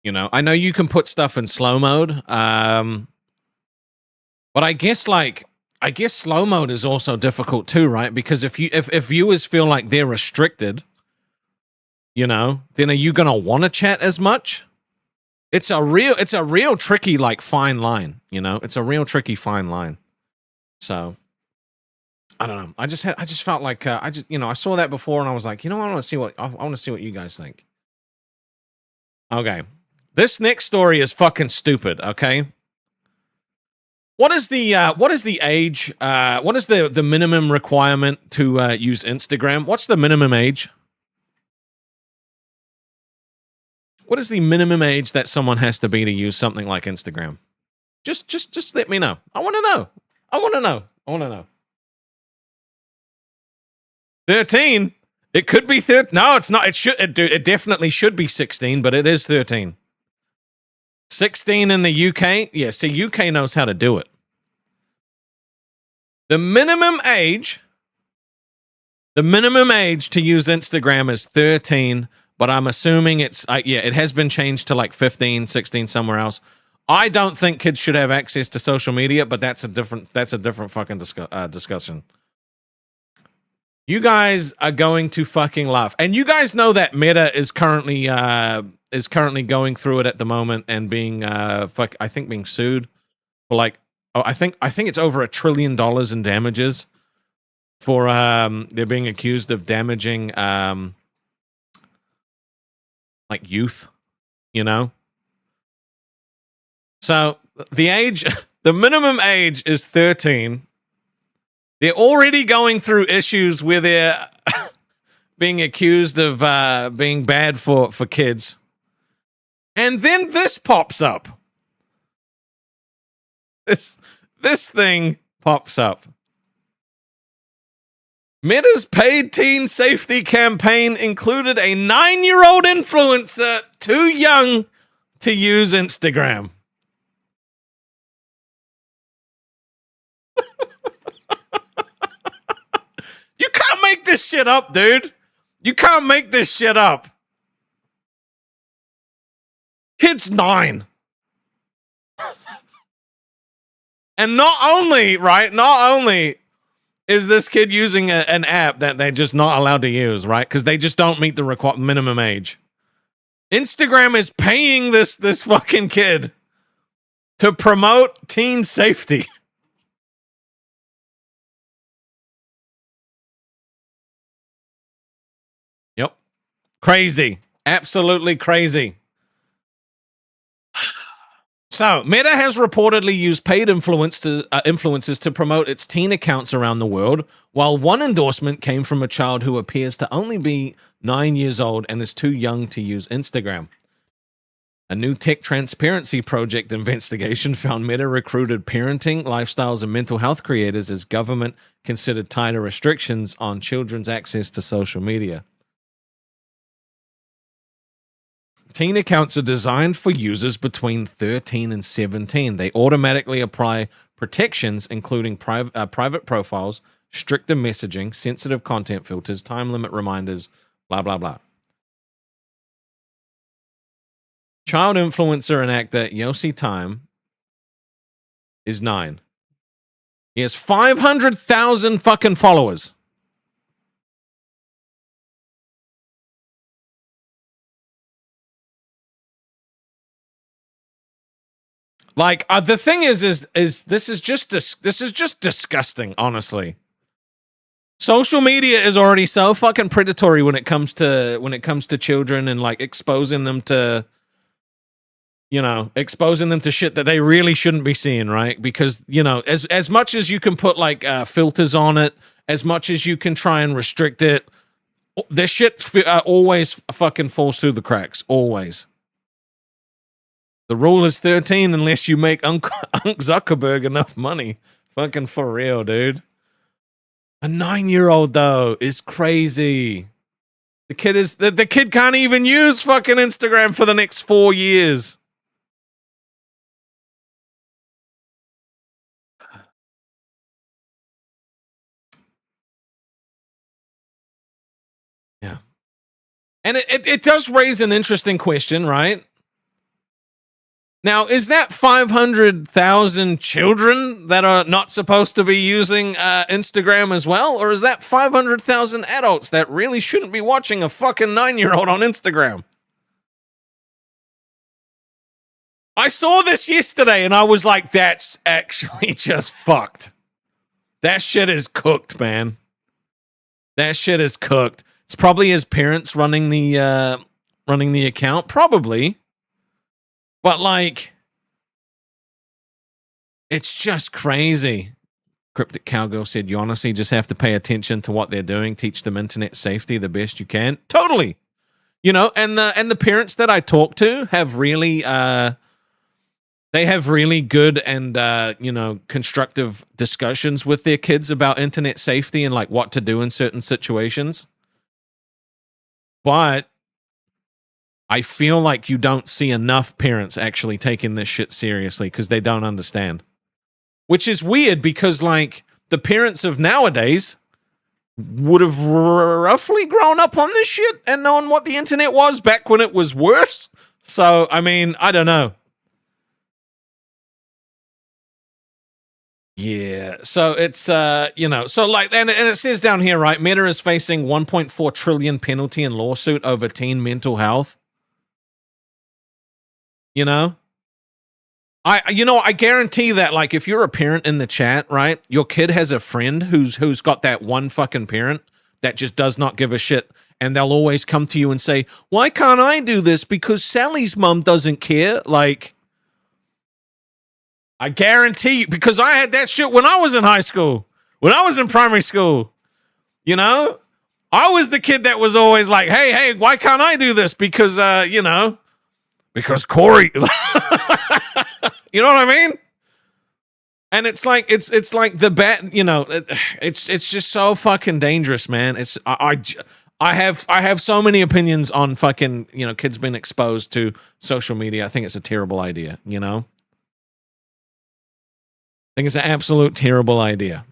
You know, I know you can put stuff in slow mode, but I guess slow mode is also difficult too, right? Because if viewers feel like they're restricted, you know, then are you gonna want to chat as much? It's a real tricky, like, fine line, you know? It's a real tricky fine line. So I don't know. I just felt like I saw that before and I was like, you know, I want to see what you guys think. Okay. This next story is fucking stupid, okay? What is the age? What is the minimum requirement to use Instagram? What's the minimum age? What is the minimum age that someone has to be to use something like Instagram? Just let me know. I want to know. 13? It could be 13. No, it's not. It definitely should be 16, but it is 13. 16 in the UK? Yeah, see, UK knows how to do it. The minimum age to use Instagram is 13, but I'm assuming it's, it has been changed to like 15, 16 somewhere else. I don't think kids should have access to social media, but that's a different fucking discussion. You guys are going to fucking laugh. And you guys know that Meta is currently going through it at the moment and being being sued for like, I think it's over $1 trillion in damages for they're being accused of damaging like youth, you know? So the minimum age is 13. They're already going through issues where they're being accused of being bad for kids. And then this pops up. This thing pops up. Meta's paid teen safety campaign included a 9-year-old influencer too young to use Instagram. You can't make this shit up, dude. You can't make this shit up. Kid's 9. And not only is this kid using an app that they're just not allowed to use, right? Because they just don't meet the minimum age. Instagram is paying this fucking kid to promote teen safety. Yep. Crazy. Absolutely crazy. So, Meta has reportedly used paid influencers to promote its teen accounts around the world, while one endorsement came from a child who appears to only be 9 years old and is too young to use Instagram. A new tech transparency project investigation found Meta recruited parenting, lifestyles, and mental health creators as government considered tighter restrictions on children's access to social media. Teen accounts are designed for users between 13 and 17. They automatically apply protections, including private profiles, stricter messaging, sensitive content filters, time limit reminders, blah, blah, blah. Child influencer and actor Yossi Time is 9. He has 500,000 fucking followers. Like the thing is this is just disgusting, honestly. Social media is already so fucking predatory when it comes to children and like exposing them to shit that they really shouldn't be seeing, right? Because, as much as you can put like filters on it, as much as you can try and restrict it, this shit always fucking falls through the cracks, always. The rule is 13 unless you make Unc Zuckerberg enough money. Fucking for real, dude. A 9-year-old, though, is crazy. The kid can't even use fucking Instagram for the next 4 years. Yeah. And it does raise an interesting question, right? Now, is that 500,000 children that are not supposed to be using Instagram as well? Or is that 500,000 adults that really shouldn't be watching a fucking 9-year-old on Instagram? I saw this yesterday and I was like, that's actually just fucked. That shit is cooked, man. That shit is cooked. It's probably his parents running the account, probably. But, like, it's just crazy. Cryptic Cowgirl said, you honestly just have to pay attention to what they're doing. Teach them internet safety the best you can. Totally. And the parents that I talk to have really, they have really good and, constructive discussions with their kids about internet safety and, like, what to do in certain situations. But I feel like you don't see enough parents actually taking this shit seriously because they don't understand. Which is weird because, like, the parents of nowadays would have roughly grown up on this shit and known what the internet was back when it was worse. So, I mean, I don't know. Yeah, so it's, so like, and it says down here, right, Meta is facing 1.4 trillion penalty and lawsuit over teen mental health. I guarantee that, like, if you're a parent in the chat, right, your kid has a friend who's got that one fucking parent that just does not give a shit, and they'll always come to you and say, why can't I do this? Because Sally's mom doesn't care. Like, I guarantee you, because I had that shit when I was in high school, when I was in primary school, I was the kid that was always like, hey, why can't I do this? Because, because Corey, you know what I mean? And it's like it's like the bad, you know, it's just so fucking dangerous, man. I have so many opinions on fucking, you know, kids being exposed to social media. I think it's a terrible idea, you know? I think it's an absolute terrible idea.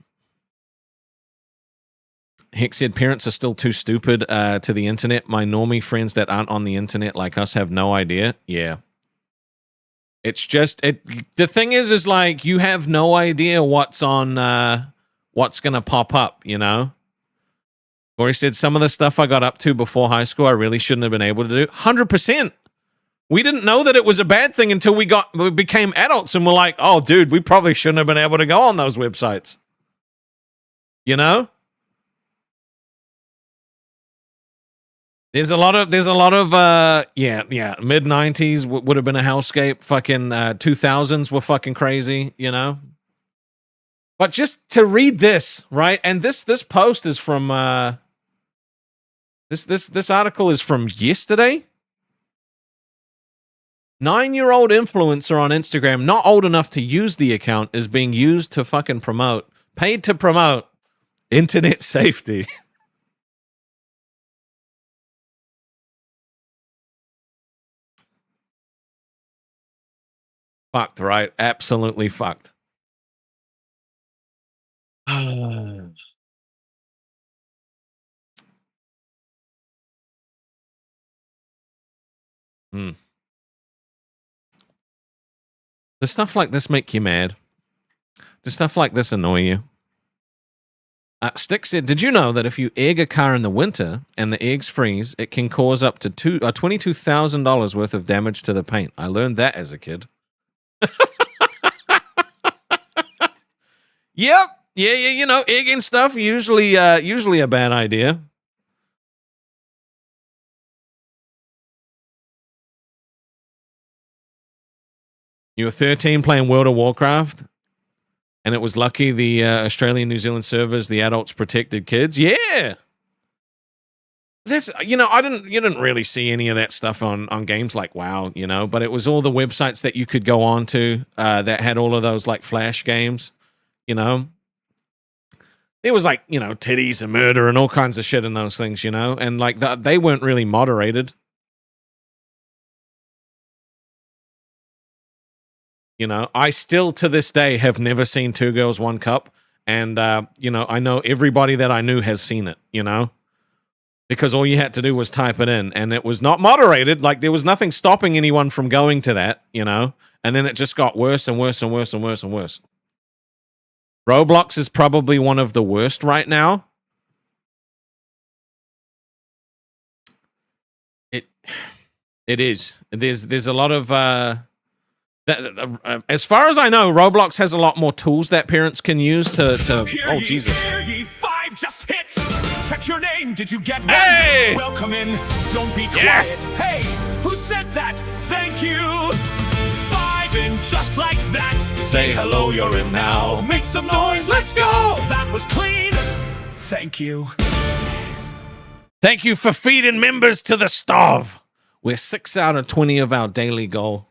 Hick said parents are still too stupid to the internet. My normie friends that aren't on the internet like us have no idea. Yeah. It's just the thing is like you have no idea what's on what's gonna pop up, you know? Or he said some of the stuff I got up to before high school I really shouldn't have been able to do. 100%. We didn't know that it was a bad thing until we became adults and we're like, oh dude, we probably shouldn't have been able to go on those websites. You know? There's a lot of mid 90s would have been a hellscape. Fucking 2000s were fucking crazy, you know. But just to read this, right? And this post is from this article is from yesterday. 9-year-old influencer on Instagram, not old enough to use the account, is being used to fucking paid to promote internet safety. Fucked, right? Absolutely fucked. Hmm. Does stuff like this make you mad? Does stuff like this annoy you? Stick said, did you know that if you egg a car in the winter and the eggs freeze, it can cause up to $22,000 worth of damage to the paint? I learned that as a kid. Yep. Yeah, you know, egging stuff usually a bad idea. You were 13 playing World of Warcraft, and it was lucky the Australian New Zealand servers, the adults protected kids. Yeah. That's, you know, you didn't really see any of that stuff on games like WoW, you know, but it was all the websites that you could go on to that had all of those like Flash games, you know. It was like, you know, titties and murder and all kinds of shit in those things, you know, and like they weren't really moderated. You know, I still to this day have never seen Two Girls, One Cup. And, you know, I know everybody that I knew has seen it, you know, because all you had to do was type it in and it was not moderated. Like there was nothing stopping anyone from going to that, you know, and then it just got worse and worse and worse and worse and worse. Roblox is probably one of the worst right now. It is. There's a lot of as far as I know, Roblox has a lot more tools that parents can use to oh Jesus. Hear ye, 5 just hit. Check your name. Did you get one? Hey! Welcome in. Don't be quiet. Yes! Hey, who said that? Thank you. 5 in just like that. Say hello, you're in now. Make some noise. Let's go. That was clean. Thank you. Thank you for feeding members to the starve. We're 6 out of 20 of our daily goal.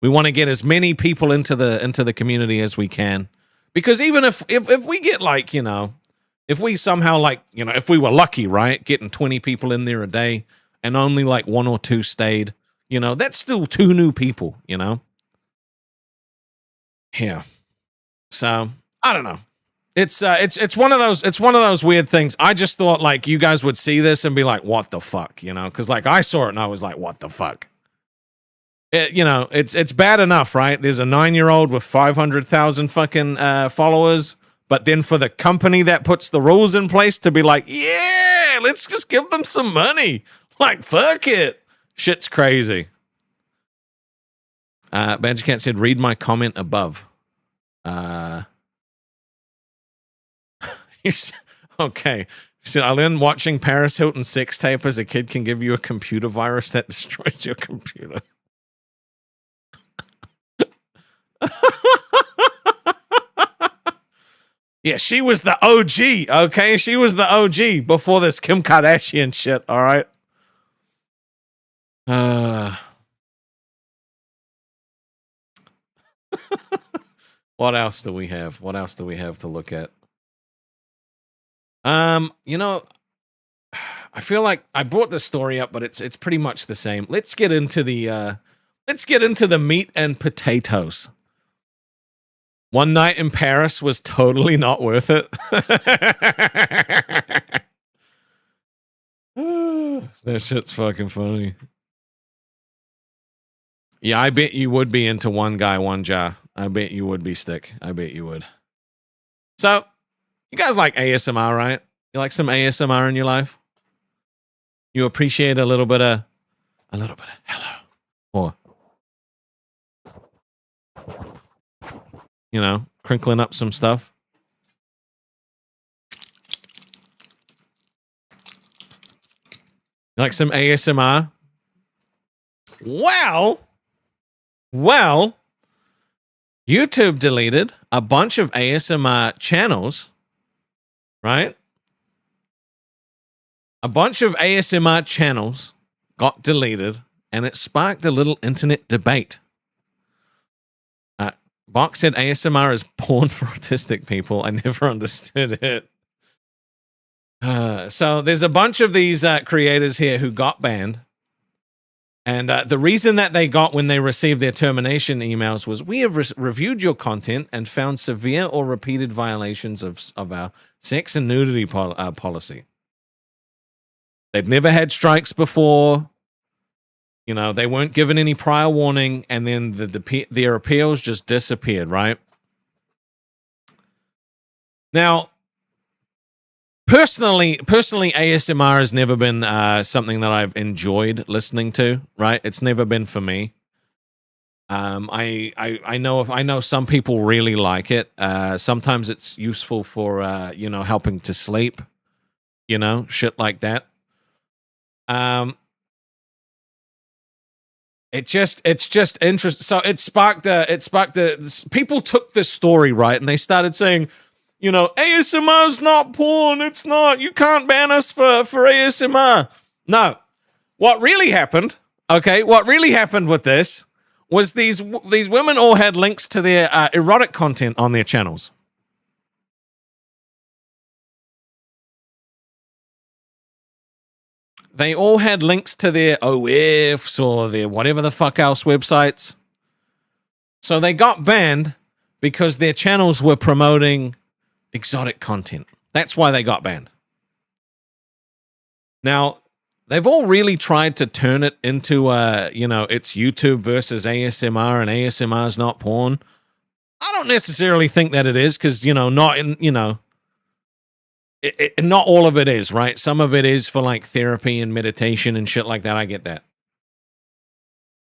We want to get as many people into the community as we can. Because even if we get like, you know, if we somehow like, you know, if we were lucky, right, getting 20 people in there a day and only like 1 or 2 stayed, you know, that's still 2 new people, you know? Yeah. So, I don't know. It's one of those weird things. I just thought like you guys would see this and be like, what the fuck, you know? Because like I saw it and I was like, what the fuck? You know, it's bad enough, right? There's a 9-year-old with 500,000 fucking followers, but then for the company that puts the rules in place to be like, yeah, let's just give them some money. Like, fuck it. Shit's crazy. Badger Cat said, read my comment above. Okay. He said, I learned watching Paris Hilton sex tape as a kid can give you a computer virus that destroys your computer. Yeah, she was the OG, okay? She was the OG before this Kim Kardashian shit, all right? What else do we have? What else do we have to look at? You know, I feel like I brought this story up, but it's pretty much the same. Let's get into the meat and potatoes. One night in Paris was totally not worth it. That shit's fucking funny. Yeah, I bet you would be into one guy, one jar. I bet you would be, Stick. I bet you would. So, you guys like ASMR, right? You like some ASMR in your life? You appreciate a little bit of hello. Or, you know, crinkling up some stuff. You like some ASMR? Well, YouTube deleted a bunch of ASMR channels, right? A bunch of ASMR channels got deleted, and it sparked a little internet debate. Box said ASMR is porn for autistic people. I never understood it. So there's a bunch of these creators here who got banned. And the reason that they got when they received their termination emails was, we have reviewed your content and found severe or repeated violations of our sex and nudity policy. They'd never had strikes before. You know, they weren't given any prior warning, and then their appeals just disappeared, right? Now, Personally, ASMR has never been something that I've enjoyed listening to. Right, it's never been for me. I know some people really like it. Sometimes it's useful for you know, helping to sleep. You know, shit like that. It's just interesting. So it sparked people took this story, right, and they started saying, you know, ASMR's not porn. It's not. You can't ban us for ASMR. No. What really happened, okay, what really happened with this was these women all had links to their erotic content on their channels. They all had links to their OFs or their whatever the fuck else websites. So they got banned because their channels were promoting exotic content. That's why they got banned. Now, they've all really tried to turn it into, you know, it's YouTube versus ASMR, and ASMR is not porn. I don't necessarily think that it is, because, you know, not in, you know, not all of it is, right? Some of it is for like therapy and meditation and shit like that. I get that.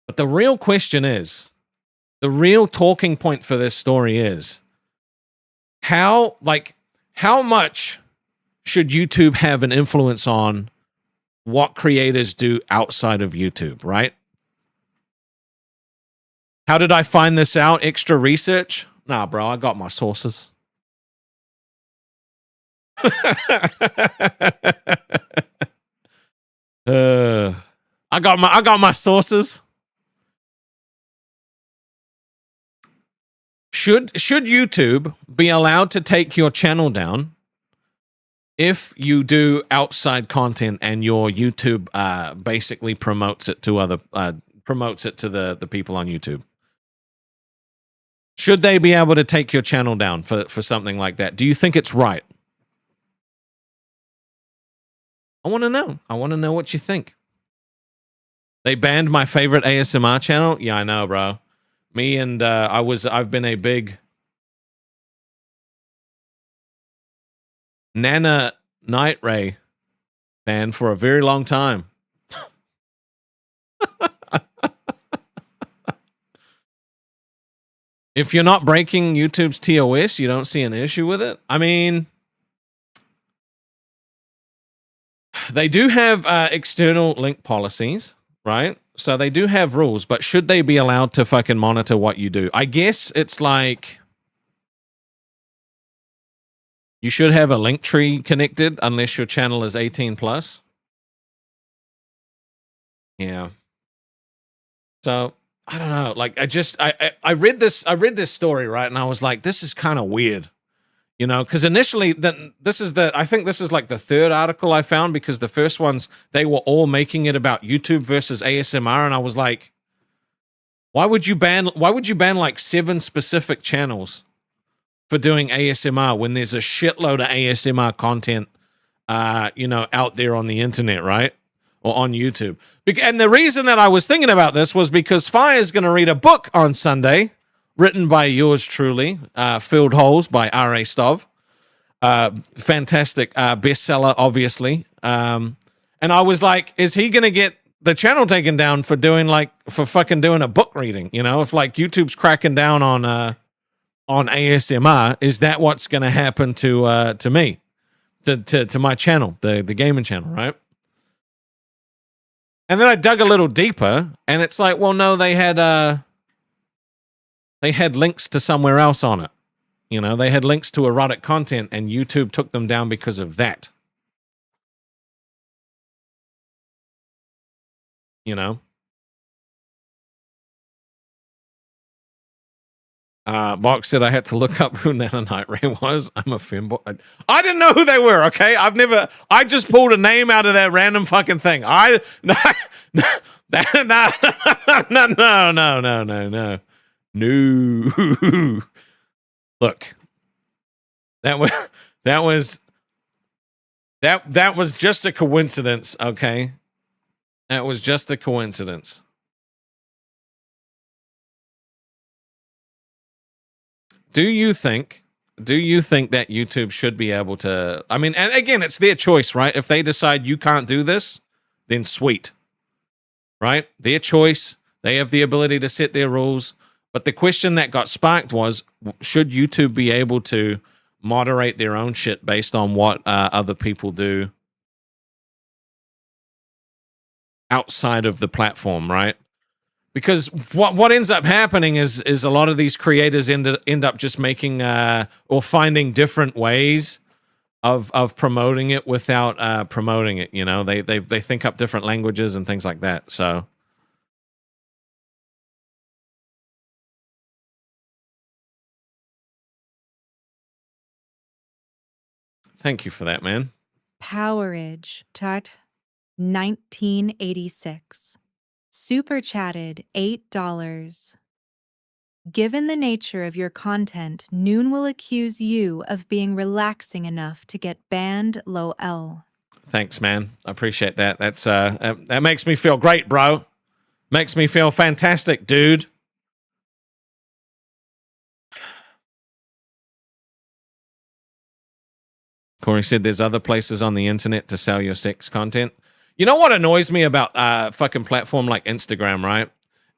But the real question is, the real talking point for this story is, how much should YouTube have an influence on what creators do outside of YouTube, right? How did I find this out? Extra research? Nah, bro, I got my sources. I got my sources. Should YouTube be allowed to take your channel down if you do outside content and your YouTube basically promotes it to the people on YouTube? Should they be able to take your channel down for something like that? Do you think it's right? I want to know. I want to know what you think. They banned my favorite ASMR channel? Yeah, I know, bro. Me and I've been a big Nana Night Ray fan for a very long time. If you're not breaking YouTube's TOS, you don't see an issue with it. I mean, they do have external link policies, right? So they do have rules, but should they be allowed to fucking monitor what you do? I guess it's like you should have a link tree connected unless your channel is 18 plus. Yeah. So I don't know. Like I read this story, right? And I was like, this is kind of weird. You know, because initially, I think this is like the third article I found, because the first ones, they were all making it about YouTube versus ASMR, and I was like, why would you ban like 7 specific channels for doing ASMR when there's a shitload of ASMR content, you know, out there on the internet, right? Or on YouTube. And the reason that I was thinking about this was because Fire's going to read a book on Sunday, written by yours truly, Filled Holes by Rastov. Fantastic bestseller, obviously. And I was like, is he going to get the channel taken down for fucking doing a book reading? You know, if like YouTube's cracking down on ASMR, is that what's going to happen to me, to my channel, the gaming channel, right? And then I dug a little deeper, and it's like, well, no, they had links to somewhere else on it. You know, they had links to erotic content, and YouTube took them down because of that. You know? Box said I had to look up who Nana Night Ray was. I'm a femboy. I didn't know who they were, okay? I just pulled a name out of that random fucking thing. No. Look, that was just a coincidence, okay? That was just a coincidence. Do you think that YouTube should be able to, I mean, and again, it's their choice, right? If they decide you can't do this, then sweet, right? Their choice. They have the ability to set their rules. But the question that got sparked was, should YouTube be able to moderate their own shit based on what other people do outside of the platform, right? Because what ends up happening is a lot of these creators end up just making or finding different ways of promoting it without promoting it. You know, they think up different languages and things like that. So. Thank you for that, man. Powerage, Tart, 1986. Super chatted, $8. Given the nature of your content, Noon will accuse you of being relaxing enough to get banned, LOL. Thanks, man. I appreciate that. That makes me feel great, bro. Makes me feel fantastic, dude. Corey said there's other places on the internet to sell your sex content. You know what annoys me about fucking platform like Instagram, right?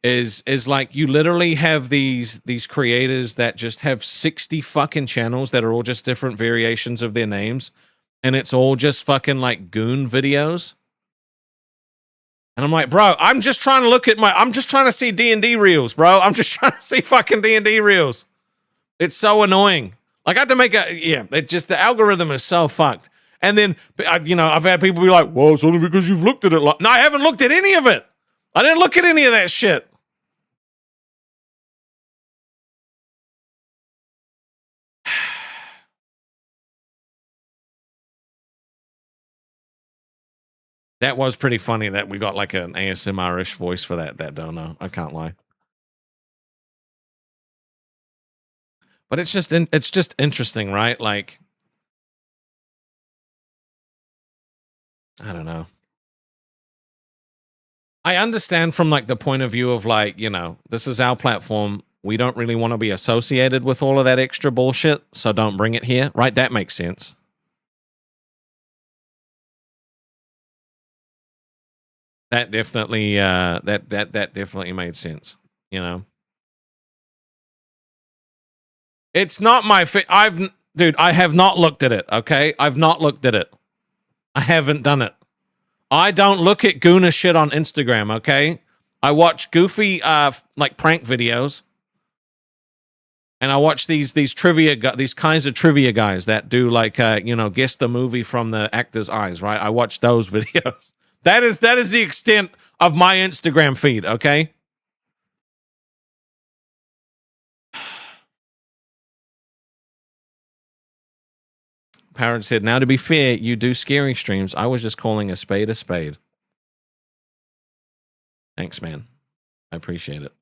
Is like you literally have these creators that just have 60 fucking channels that are all just different variations of their names, and it's all just fucking like goon videos. And I'm like, bro, I'm just trying to see D&D reels, bro. I'm just trying to see fucking D&D reels. It's so annoying. Like I had to make the algorithm is so fucked. And then, you know, I've had people be like, well, it's only because you've looked at it. No, I haven't looked at any of it. I didn't look at any of that shit. That was pretty funny that we got like an ASMR-ish voice for that dono. I can't lie. But it's just interesting, right? Like, I don't know. I understand from like the point of view of like, you know, this is our platform. We don't really want to be associated with all of that extra bullshit, so don't bring it here, right? That makes sense. That definitely that definitely made sense, you know. It's not my dude, I have not looked at it, okay? I've not looked at it. I haven't done it. I don't look at Goona shit on Instagram, okay? I watch goofy like prank videos. And I watch these kinds of trivia guys that do like you know, guess the movie from the actor's eyes, right? I watch those videos. That is the extent of my Instagram feed, okay? Parrot said, now to be fair, you do scary streams. I was just calling a spade a spade. Thanks, man. I appreciate it.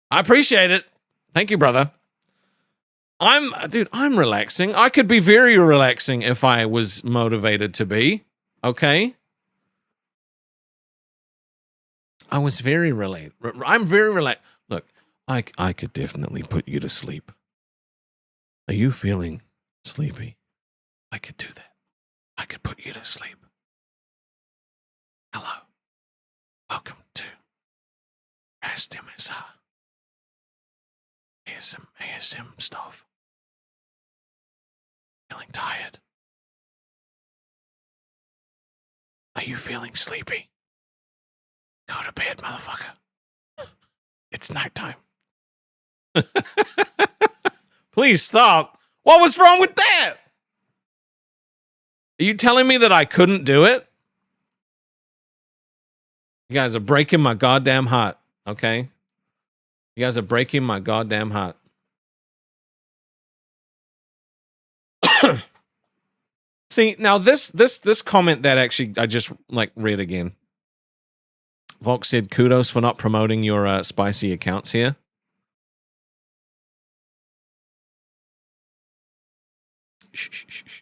I appreciate it. Thank you, brother. I'm relaxing. I could be very relaxing if I was motivated to be. Okay? I was very relaxed. I'm very relaxed. Look, I could definitely put you to sleep. Are you feeling sleepy? I could do that. I could put you to sleep. Hello. Welcome to Rastov. Here's some stuff. Feeling tired? Are you feeling sleepy? Go to bed, motherfucker. It's nighttime. Please stop. What was wrong with that? Are you telling me that I couldn't do it? You guys are breaking my goddamn heart, okay? You guys are breaking my goddamn heart. See, now this comment that actually I just like read again. Vox said, kudos for not promoting your spicy accounts here. Shh, shh, shh, shh.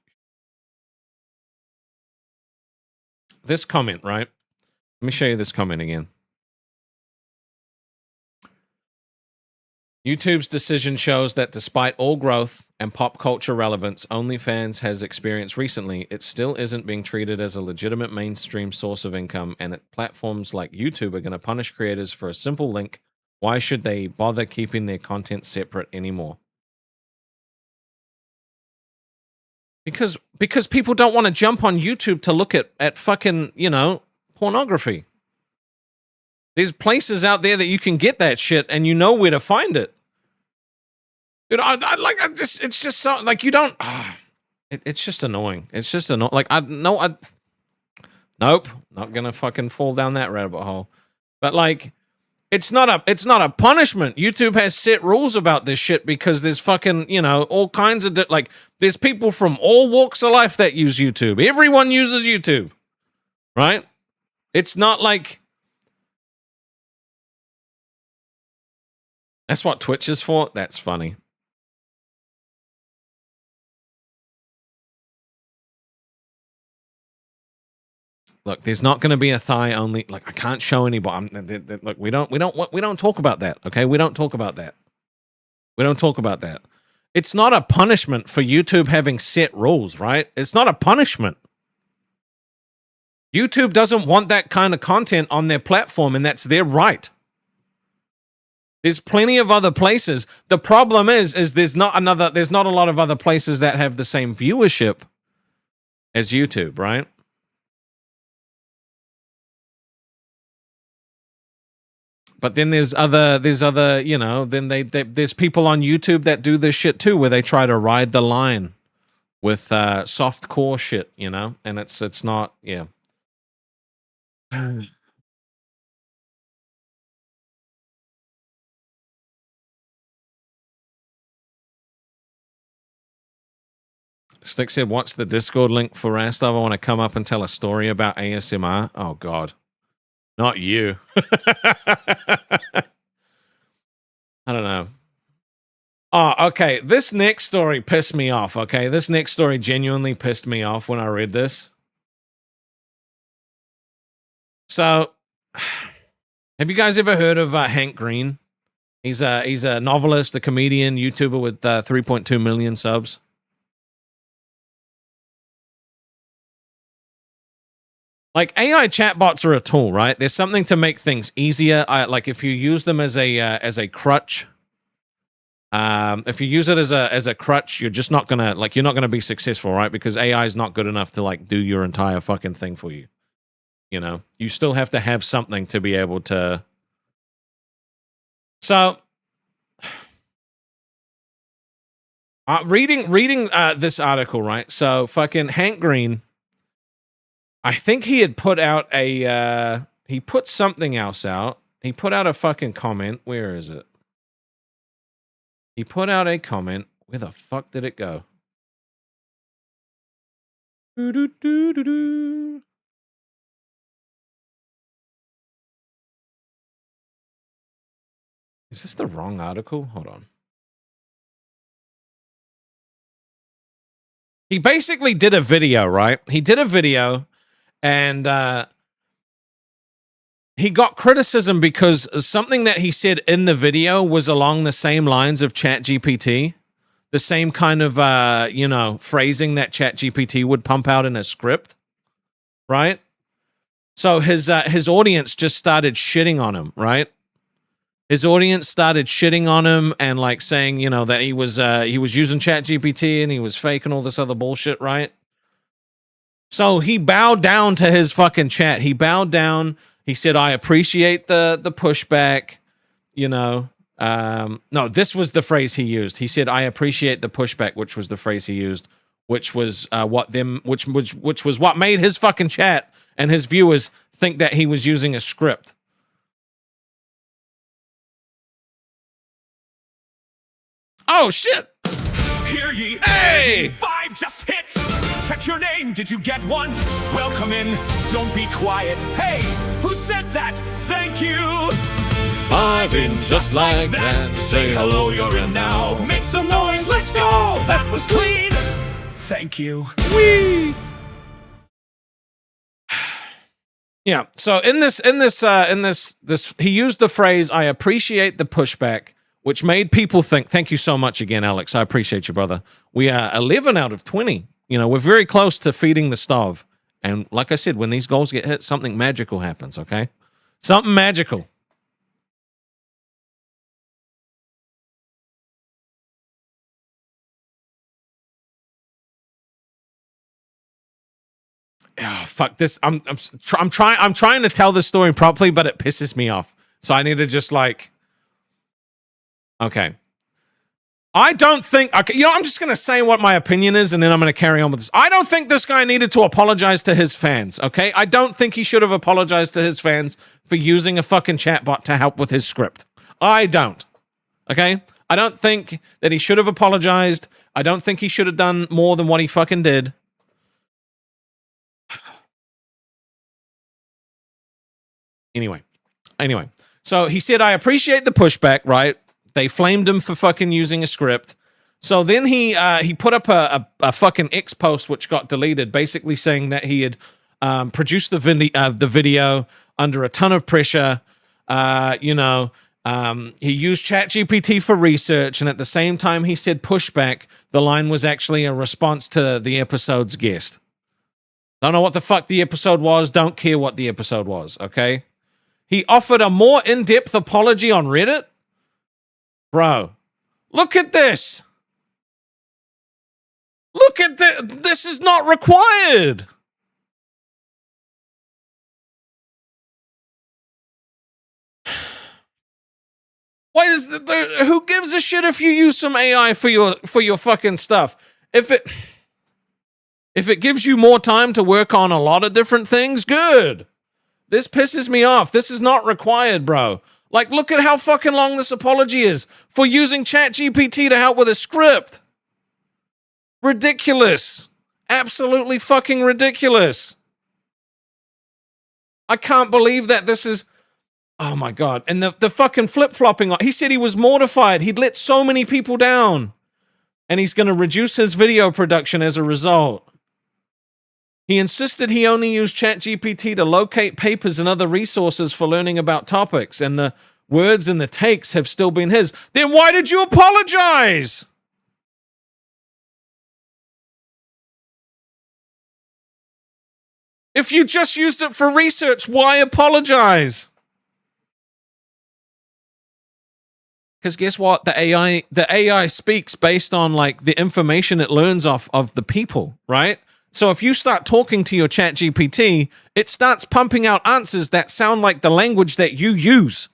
This comment, right? Let me show you this comment again. YouTube's decision shows that despite all growth and pop culture relevance OnlyFans has experienced recently, it still isn't being treated as a legitimate mainstream source of income, and platforms like YouTube are going to punish creators for a simple link. Why should they bother keeping their content separate anymore? Because people don't want to jump on YouTube to look at fucking, you know, pornography. There's places out there that you can get that shit and you know where to find it. Dude, it's just so, like, you don't, it's just annoying. It's just annoying. Like, nope, not gonna fucking fall down that rabbit hole. But like, it's not a punishment. YouTube has set rules about this shit because there's fucking, you know, all kinds of, like, there's people from all walks of life that use YouTube. Everyone uses YouTube, right? It's not like, that's what Twitch is for? That's funny. Look, there's not going to be a thigh only. Like, I can't show anybody. Look, we don't talk about that. Okay, we don't talk about that. We don't talk about that. It's not a punishment for YouTube having set rules, right? It's not a punishment. YouTube doesn't want that kind of content on their platform, and that's their right. There's plenty of other places. The problem is there's not a lot of other places that have the same viewership as YouTube, right? But then there's other, you know, then there's people on YouTube that do this shit too, where they try to ride the line with soft core shit, you know, and it's not, yeah. Stick said, "What's the Discord link for Rastov? I want to come up and tell a story about ASMR." Oh God, not you. I don't know. Oh, okay. This next story pissed me off. Okay, this next story genuinely pissed me off when I read this. So, have you guys ever heard of Hank Green? He's a novelist, a comedian, YouTuber with 3.2 million subs. Like, AI chatbots are a tool, right? There's something to make things easier. Like, if you use them as a crutch, if you use it as a crutch, you're just not gonna, like, you're not gonna be successful, right? Because AI is not good enough to, like, do your entire fucking thing for you. You know, you still have to have something to be able to. So, reading this article, right? So, fucking Hank Green, I think he had put out he put something else out. He put out a fucking comment. Where is it? He put out a comment. Where the fuck did it go? Doo-doo-doo-doo-doo. Is this the wrong article? Hold on. He basically did a video, right? He did a video and he got criticism because something that he said in the video was along the same lines of ChatGPT. The same kind of, phrasing that ChatGPT would pump out in a script, right? So his audience just started shitting on him, right? His audience started shitting on him and like saying, that he was using ChatGPT and he was fake and all this other bullshit, right? So he bowed down to his fucking chat. He bowed down. He said, "I appreciate the pushback," No, this was the phrase he used. He said, "I appreciate the pushback," which was the phrase he used, which was which was what made his fucking chat and his viewers think that he was using a script. Oh shit! Hear ye, Hey! 5 just hit. Check your name, did you get one? Welcome in, don't be quiet. Hey, who said that? Thank you. 5 in just like that. Say hello, you're in now. Make some noise, let's go. That was clean. Thank you. Whee! Yeah. So in this, he used the phrase, "I appreciate the pushback," which made people think. Thank you so much again, Alex. I appreciate you, brother. We are 11 out of 20. We're very close to feeding the Stov. And like I said, when these goals get hit, something magical happens. Okay, something magical. Oh, fuck this. I'm trying to tell this story properly, but it pisses me off. So I need to just okay. I don't think, okay, I'm just going to say what my opinion is and then I'm going to carry on with this. I don't think this guy needed to apologize to his fans, okay? I don't think he should have apologized to his fans for using a fucking chatbot to help with his script. I don't, okay? I don't think that he should have apologized. I don't think he should have done more than what he fucking did. Anyway, so he said, "I appreciate the pushback," right? They flamed him for fucking using a script. So then he put up a fucking X post which got deleted, basically saying that he had produced the video under a ton of pressure. He used ChatGPT for research, and at the same time he said pushback, the line was actually a response to the episode's guest. Don't know what the fuck the episode was. Don't care what the episode was, okay? He offered a more in-depth apology on Reddit. Bro, look at this. Look at this. This is not required. Why is who gives a shit if you use some AI for your fucking stuff? If it gives you more time to work on a lot of different things, good. This pisses me off. This is not required, bro. Like, look at how fucking long this apology is for using ChatGPT to help with a script. Ridiculous. Absolutely fucking ridiculous. I can't believe that this is... Oh my God. And the fucking flip-flopping. He said he was mortified. He'd let so many people down. And he's going to reduce his video production as a result. He insisted he only used ChatGPT to locate papers and other resources for learning about topics, and the words and the takes have still been his. Then why did you apologize? If you just used it for research, why apologize? Because guess what? The AI speaks based on like the information it learns off of the people, right? So if you start talking to your ChatGPT, it starts pumping out answers that sound like the language that you use.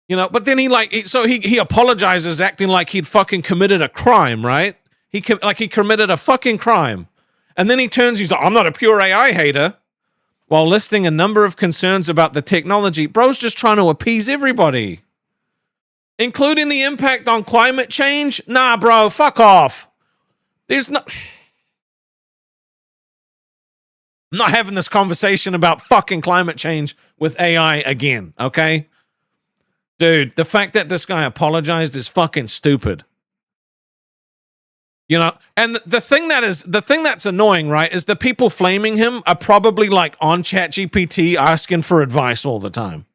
But then he apologizes acting like he'd fucking committed a crime, right? He committed a fucking crime. And then he's like, "I'm not a pure AI hater," while listing a number of concerns about the technology. Bro's just trying to appease everybody. Including the impact on climate change? Nah, bro, fuck off. There's no... I'm not having this conversation about fucking climate change with AI again, okay? Dude, the fact that this guy apologized is fucking stupid. You know, and the thing that's annoying, right, is the people flaming him are probably like on ChatGPT asking for advice all the time.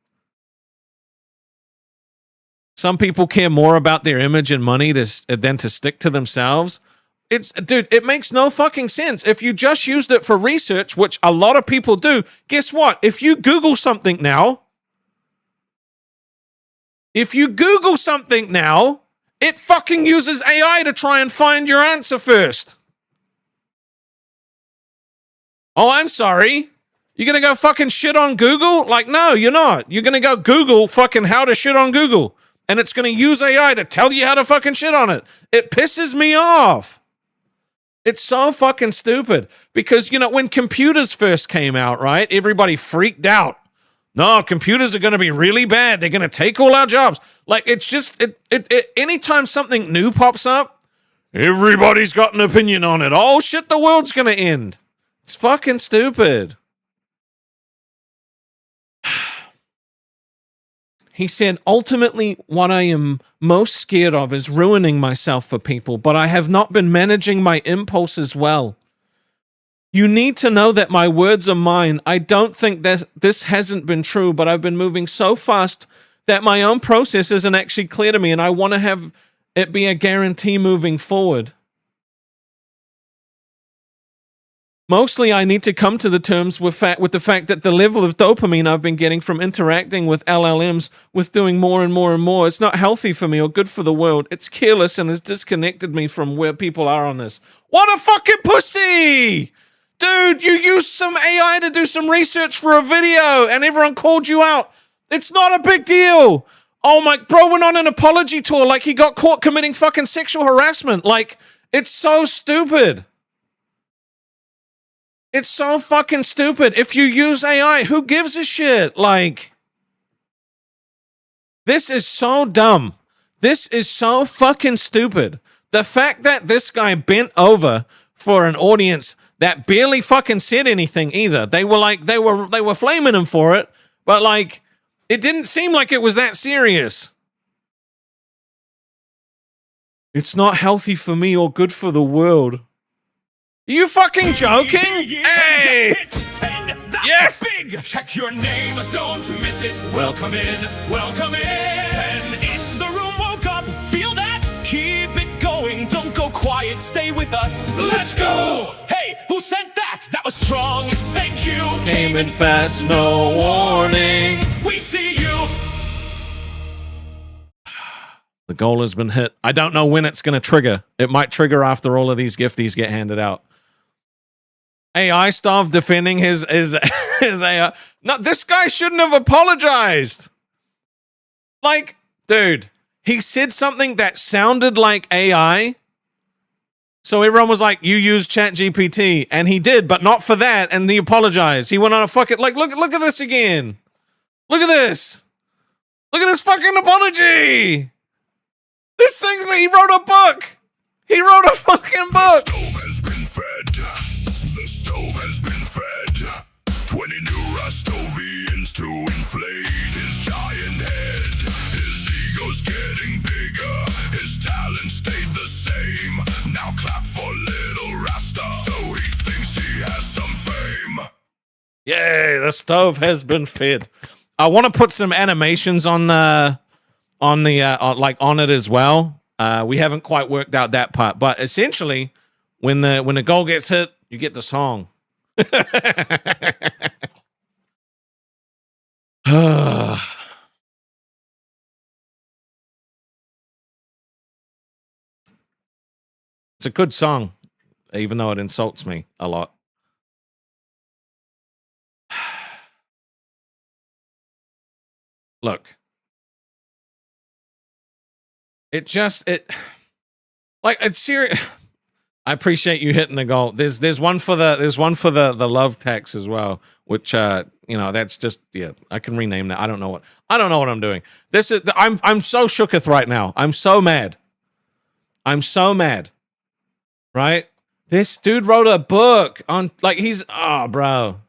Some people care more about their image and money than to stick to themselves. Dude, it makes no fucking sense. If you just used it for research, which a lot of people do, guess what? If you Google something now, it fucking uses AI to try and find your answer first. Oh, I'm sorry. You're going to go fucking shit on Google? Like, no, you're not. You're going to go Google fucking how to shit on Google. And it's going to use AI to tell you how to fucking shit on it. It pisses me off. It's so fucking stupid. Because, you know, when computers first came out, right, everybody freaked out. No, computers are going to be really bad. They're going to take all our jobs. Like, it's just, anytime something new pops up, everybody's got an opinion on it. Oh, shit, the world's going to end. It's fucking stupid. He said, ultimately, what I am most scared of is ruining myself for people, but I have not been managing my impulses well. You need to know that my words are mine. I don't think that this hasn't been true, but I've been moving so fast that my own process isn't actually clear to me, and I want to have it be a guarantee moving forward. Mostly, I need to come to the terms with the fact that the level of dopamine I've been getting from interacting with LLMs, with doing more and more and more, it's not healthy for me or good for the world. It's careless and has disconnected me from where people are on this. What a fucking pussy! Dude, you used some AI to do some research for a video and everyone called you out. It's not a big deal. Oh my, bro went on an apology tour like he got caught committing fucking sexual harassment. Like, it's so stupid. It's so fucking stupid. If you use AI, who gives a shit? Like, this is so dumb. This is so fucking stupid. The fact that this guy bent over for an audience that barely fucking said anything either. They were flaming him for it, but like, it didn't seem like it was that serious. It's not healthy for me or good for the world. Are you fucking joking? Hey! Yes! Big. Check your name, don't miss it. Welcome in, welcome in. 10 in the room, woke up, feel that? Keep it going, don't go quiet, stay with us. Let's go! Hey, who sent that? That was strong, thank you. Came in fast, no warning. We see you. The goal has been hit. I don't know when it's going to trigger. It might trigger after all of these gifties get handed out. AI stuff defending his AI. No, this guy shouldn't have apologized. Like, dude, he said something that sounded like AI. So everyone was like, you use ChatGPT. And he did, but not for that. And he apologized. He went on a fucking, like, look at this again. Look at this. Look at this fucking apology. This thing's, he wrote a book. He wrote a fucking book. The stove has been fed. The stove has been fed. 20 new Rastovians to inflate his giant head. His ego's getting bigger. His talent stayed the same. Now clap for little Rastov. So he thinks he has some fame. Yay, the stove has been fed. I want to put some animations on it as well. We haven't quite worked out that part, but essentially, when the goal gets hit, you get the song. It's a good song, even though it insults me a lot. Look. It's serious. I appreciate you hitting the goal. There's one for the love text as well, which that's just, yeah, I can rename that. I don't know what I'm doing. I'm so shooketh right now. I'm so mad. right? This dude wrote a book on, like, he's, oh, bro.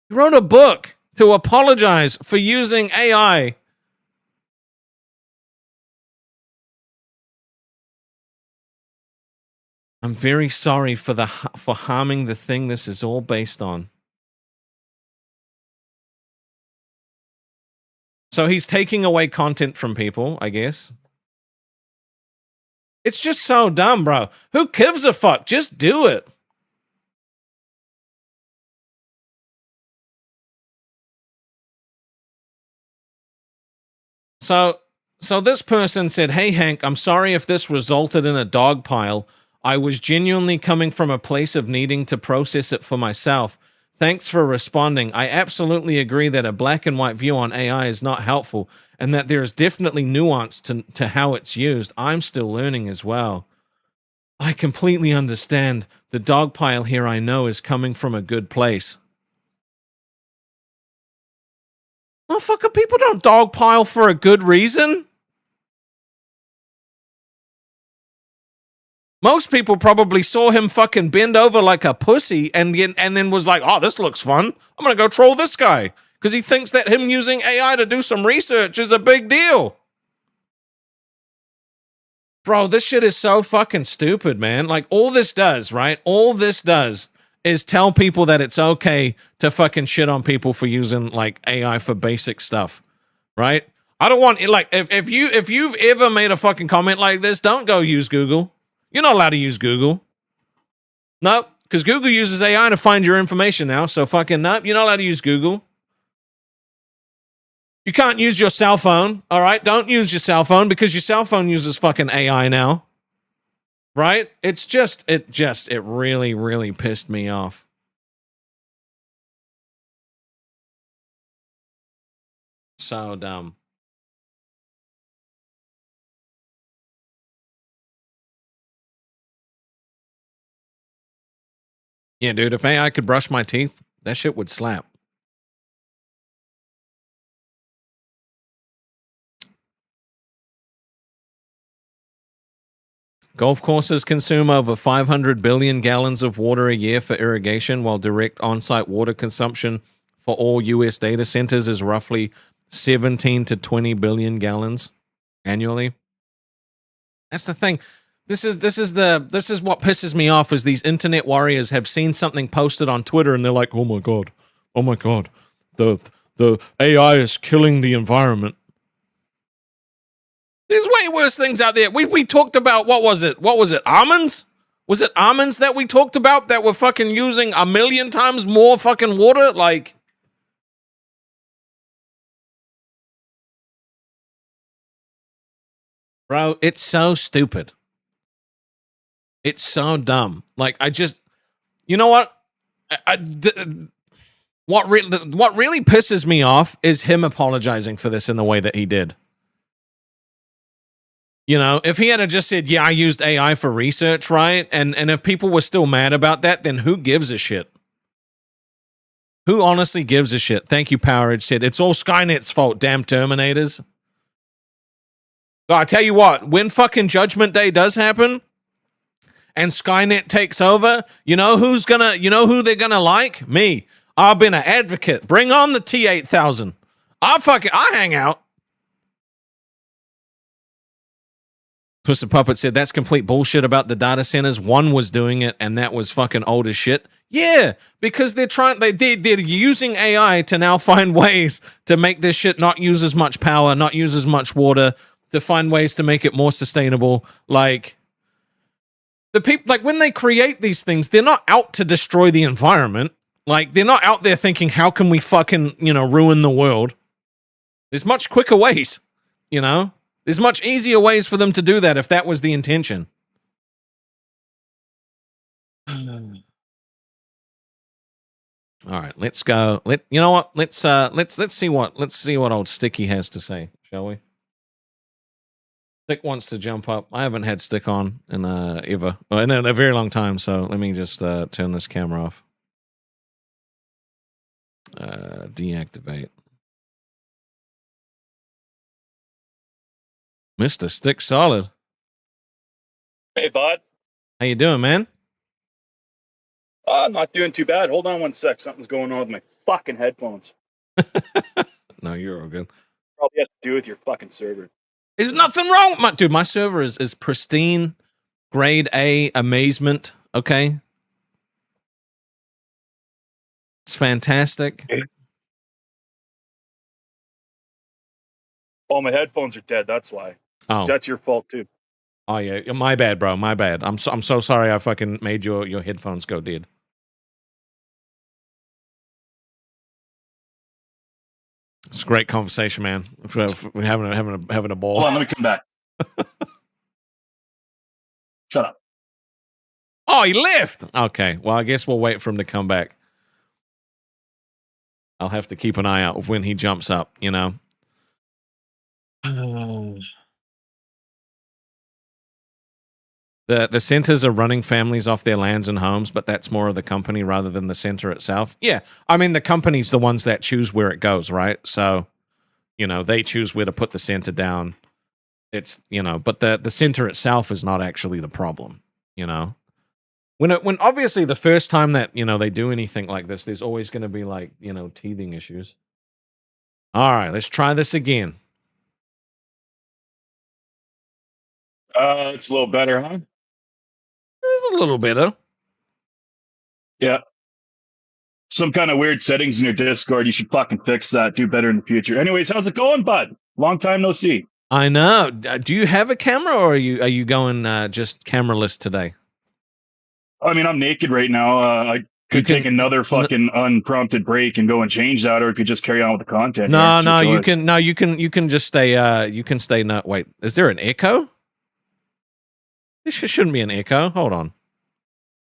He wrote a book to apologize for using AI. I'm very sorry for harming the thing this is all based on. So he's taking away content from people, I guess. It's just so dumb, bro. Who gives a fuck? Just do it. So this person said, "Hey Hank, I'm sorry if this resulted in a dog pile. I was genuinely coming from a place of needing to process it for myself. Thanks for responding. I absolutely agree that a black and white view on AI is not helpful and that there is definitely nuance to how it's used. I'm still learning as well. I completely understand. The dog pile here I know is coming from a good place." Motherfucker, people don't dogpile for a good reason. Most people probably saw him fucking bend over like a pussy and then was like, oh, this looks fun. I'm going to go troll this guy. Because he thinks that him using AI to do some research is a big deal. Bro, this shit is so fucking stupid, man. Like, all this does, right? All this does is tell people that it's okay to fucking shit on people for using, like, AI for basic stuff, right? I don't want, like, if you've ever made a fucking comment like this, don't go use Google. You're not allowed to use Google. Nope, because Google uses AI to find your information now. So fucking nope, you're not allowed to use Google. You can't use your cell phone, all right? Don't use your cell phone because your cell phone uses fucking AI now. Right? It really, really pissed me off. So dumb. Yeah, dude, if AI could brush my teeth, that shit would slap. Golf courses consume over 500 billion gallons of water a year for irrigation, while direct on-site water consumption for all US data centers is roughly 17 to 20 billion gallons annually. That's the thing. This is what pisses me off is these internet warriors have seen something posted on Twitter and they're like, oh my god, the AI is killing the environment. There's way worse things out there. We talked about, what was it? Almonds? Was it almonds that we talked about that were fucking using 1,000,000 times more fucking water? Like, bro, it's so stupid. It's so dumb. Like, I just, you know what? What really pisses me off is him apologizing for this in the way that he did. You know, if he had just said, yeah, I used AI for research, right? And if people were still mad about that, then who gives a shit? Who honestly gives a shit? Thank you, Powerage said, it's all Skynet's fault, damn Terminators. Oh, I tell you what, when fucking Judgment Day does happen and Skynet takes over, you know who they're gonna like? Me. I've been an advocate. Bring on the T-8000. I hang out. Puss the Puppet said, that's complete bullshit about the data centers. One was doing it, and that was fucking old as shit. Yeah, because they're using AI to now find ways to make this shit not use as much power, not use as much water, to find ways to make it more sustainable. Like, the people, like, when they create these things, they're not out to destroy the environment. Like, they're not out there thinking, how can we fucking, ruin the world? There's much quicker ways, There's much easier ways for them to do that if that was the intention. All right, let's go. You know what? Let's see what old Sticky has to say, shall we? Stick wants to jump up. I haven't had Stick on in ever, in a very long time. So let me just turn this camera off. Deactivate. Mr. Stick Solid. Hey, bud. How you doing, man? I'm not doing too bad. Hold on one sec. Something's going on with my fucking headphones. No, you're all good. Probably has to do with your fucking server. There's nothing wrong with dude, my server is pristine, grade A amazement, okay? It's fantastic. Oh, my headphones are dead. That's why. Oh. So that's your fault too. Oh yeah, my bad, bro. My bad. I'm so sorry I fucking made your headphones go dead. It's a great conversation, man. We're having a ball. Hold on, let me come back. Shut up. Oh, he left. Okay, well, I guess we'll wait for him to come back. I'll have to keep an eye out when he jumps up, you know. The centers are running families off their lands and homes, but that's more of the company rather than the center itself. Yeah, I mean, the company's the ones that choose where it goes, right? So, you know, they choose where to put the center down. It's, you know, but the center itself is not actually the problem, you know? When obviously the first time that, you know, they do anything like this, there's always going to be like, you know, teething issues. All right, let's try this again. It's a little better, huh? It's a little better. Yeah. Some kind of weird settings in your Discord. You should fucking fix that. Do better in the future. Anyways, how's it going, bud? Long time no see. I know. Do you have a camera, or are you going just cameraless today? I mean, I'm naked right now. I could take another fucking unprompted break and go and change that, or I could just carry on with the content. No, you can. No, you can just stay. You can stay. No, wait. Is there an echo? This shouldn't be an echo. Hold on.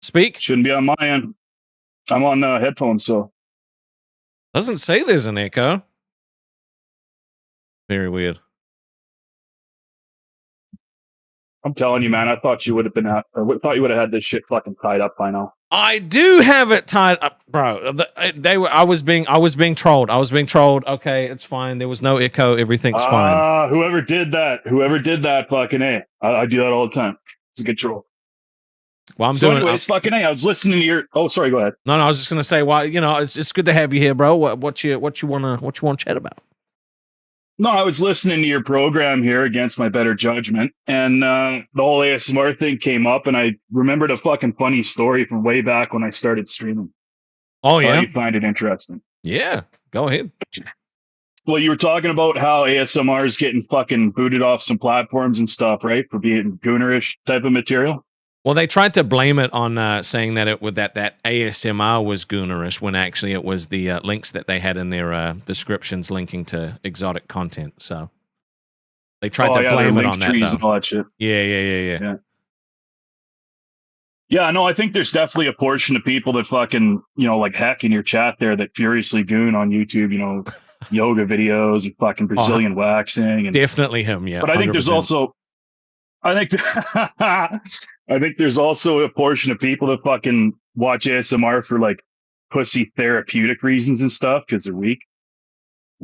Speak. Shouldn't be on my end. I'm on headphones, so Doesn't say there's an echo. Very weird. I'm telling you, man. I thought you would have been thought you would have had this shit fucking tied up by now. I do have it tied up, bro. I was being trolled. I was being trolled. Okay, it's fine. There was no echo. Everything's fine. Whoever did that, fucking A. I do that all the time. It's a good troll. Well, Anyways, fucking A. I was listening to your. Oh, sorry. Go ahead. No, I was just gonna say, well, you know, it's good to have you here, bro. What you wanna chat about? No, I was listening to your program here against my better judgment, and the whole ASMR thing came up, and I remembered a fucking funny story from way back when I started streaming. Oh yeah, you find it interesting? Yeah, go ahead. Well, you were talking about how ASMR is getting fucking booted off some platforms and stuff, right, for being goonerish type of material. Well, they tried to blame it on saying that that ASMR was goonerish, when actually it was the links that they had in their descriptions linking to exotic content. So they tried to blame it on that, though. And all that shit. Yeah. Yeah, no, I think there's definitely a portion of people that fucking, you know, like heck in your chat there that furiously goon on YouTube, you know, yoga videos and fucking Brazilian waxing. And, definitely him, yeah. But I think 100%. there's also, I think there's also a portion of people that fucking watch ASMR for like pussy therapeutic reasons and stuff because they're weak.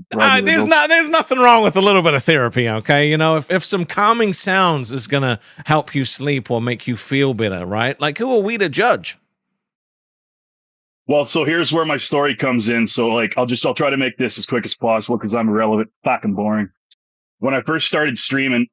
There's nothing wrong with a little bit of therapy, okay? You know, if some calming sounds is gonna help you sleep or make you feel better, right? Like, who are we to judge? Well, so here's where my story comes in. So like, I'll try to make this as quick as possible because I'm irrelevant, fucking boring. When I first started streaming,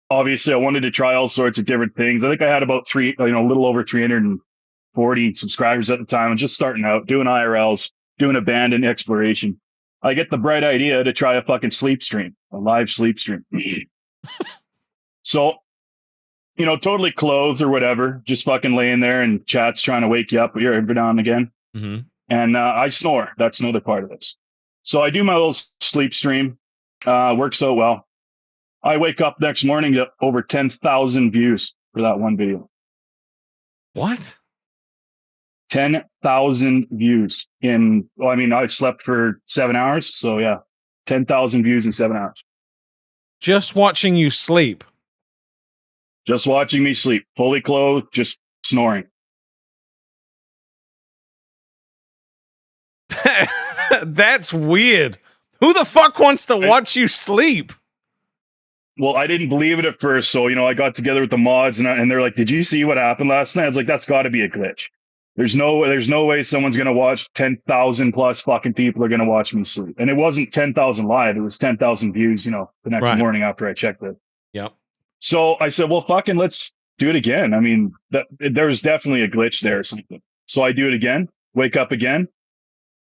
obviously I wanted to try all sorts of different things. I think I had about a little over 340 subscribers at the time. I'm just starting out doing IRLs, doing abandoned exploration. I get the bright idea to try a fucking sleep stream, a live sleep stream. So, you know, totally clothed or whatever, just fucking laying there and chat's trying to wake you up every now and again. Mm-hmm. And I snore. That's another part of this. So I do my little sleep stream. Works out well. I wake up next morning to over 10,000 views for that one video. What? 10,000 views I slept for 7 hours. So yeah, 10,000 views in 7 hours. Just watching you sleep. Just watching me sleep, fully clothed, just snoring. That's weird. Who the fuck wants to watch you sleep? Well, I didn't believe it at first, so I got together with the mods, and they're like, "Did you see what happened last night?" I was like, "That's got to be a glitch. There's no way someone's gonna watch 10,000 plus fucking people are gonna watch me sleep." And it wasn't 10,000 live; it was 10,000 views. The next Right. morning after I checked it. Yep. So I said, "Well, fucking let's do it again." I mean, there was definitely a glitch there or something. So I do it again. Wake up again.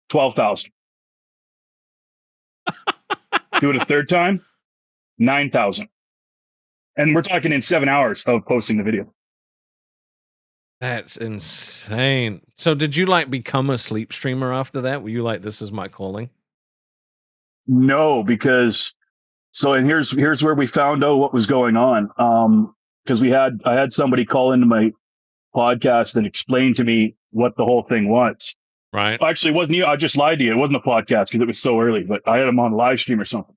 12,000. Do it a third time. 9,000. And we're talking in 7 hours of posting the video. That's insane. So did you like become a sleep streamer after that? Were you like, this is my calling? No, because and here's where we found out what was going on. Because I had somebody call into my podcast and explain to me what the whole thing was. Right. Actually, it wasn't you. I just lied to you. It wasn't a podcast because it was so early, but I had them on live stream or something.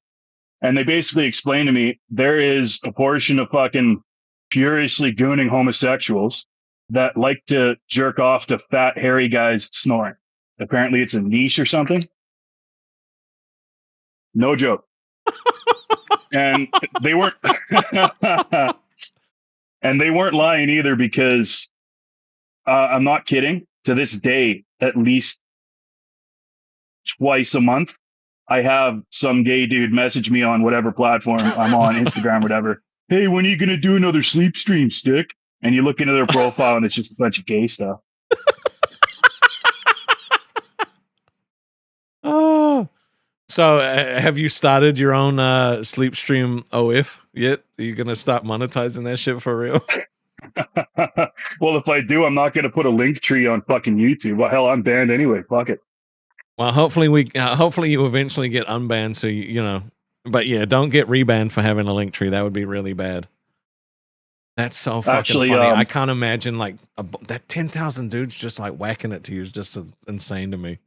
And they basically explained to me there is a portion of fucking furiously gooning homosexuals that like to jerk off to fat, hairy guys snoring. Apparently it's a niche or something. No joke. And they weren't and they weren't lying either, because I'm not kidding. To this day, at least twice a month, I have some gay dude message me on whatever platform I'm on, Instagram, whatever. "Hey, when are you going to do another sleep stream, Stick?" And you look into their profile and it's just a bunch of gay stuff. Oh, so have you started your own sleep stream OF yet? Are you going to start monetizing that shit for real? Well, if I do, I'm not going to put a link tree on fucking YouTube. Well, hell, I'm banned anyway. Fuck it. Well, hopefully you eventually get unbanned. So but yeah, don't get rebanned for having a link tree. That would be really bad. That's so fucking funny. I can't imagine like that 10,000 dudes just like whacking it to you is just insane to me.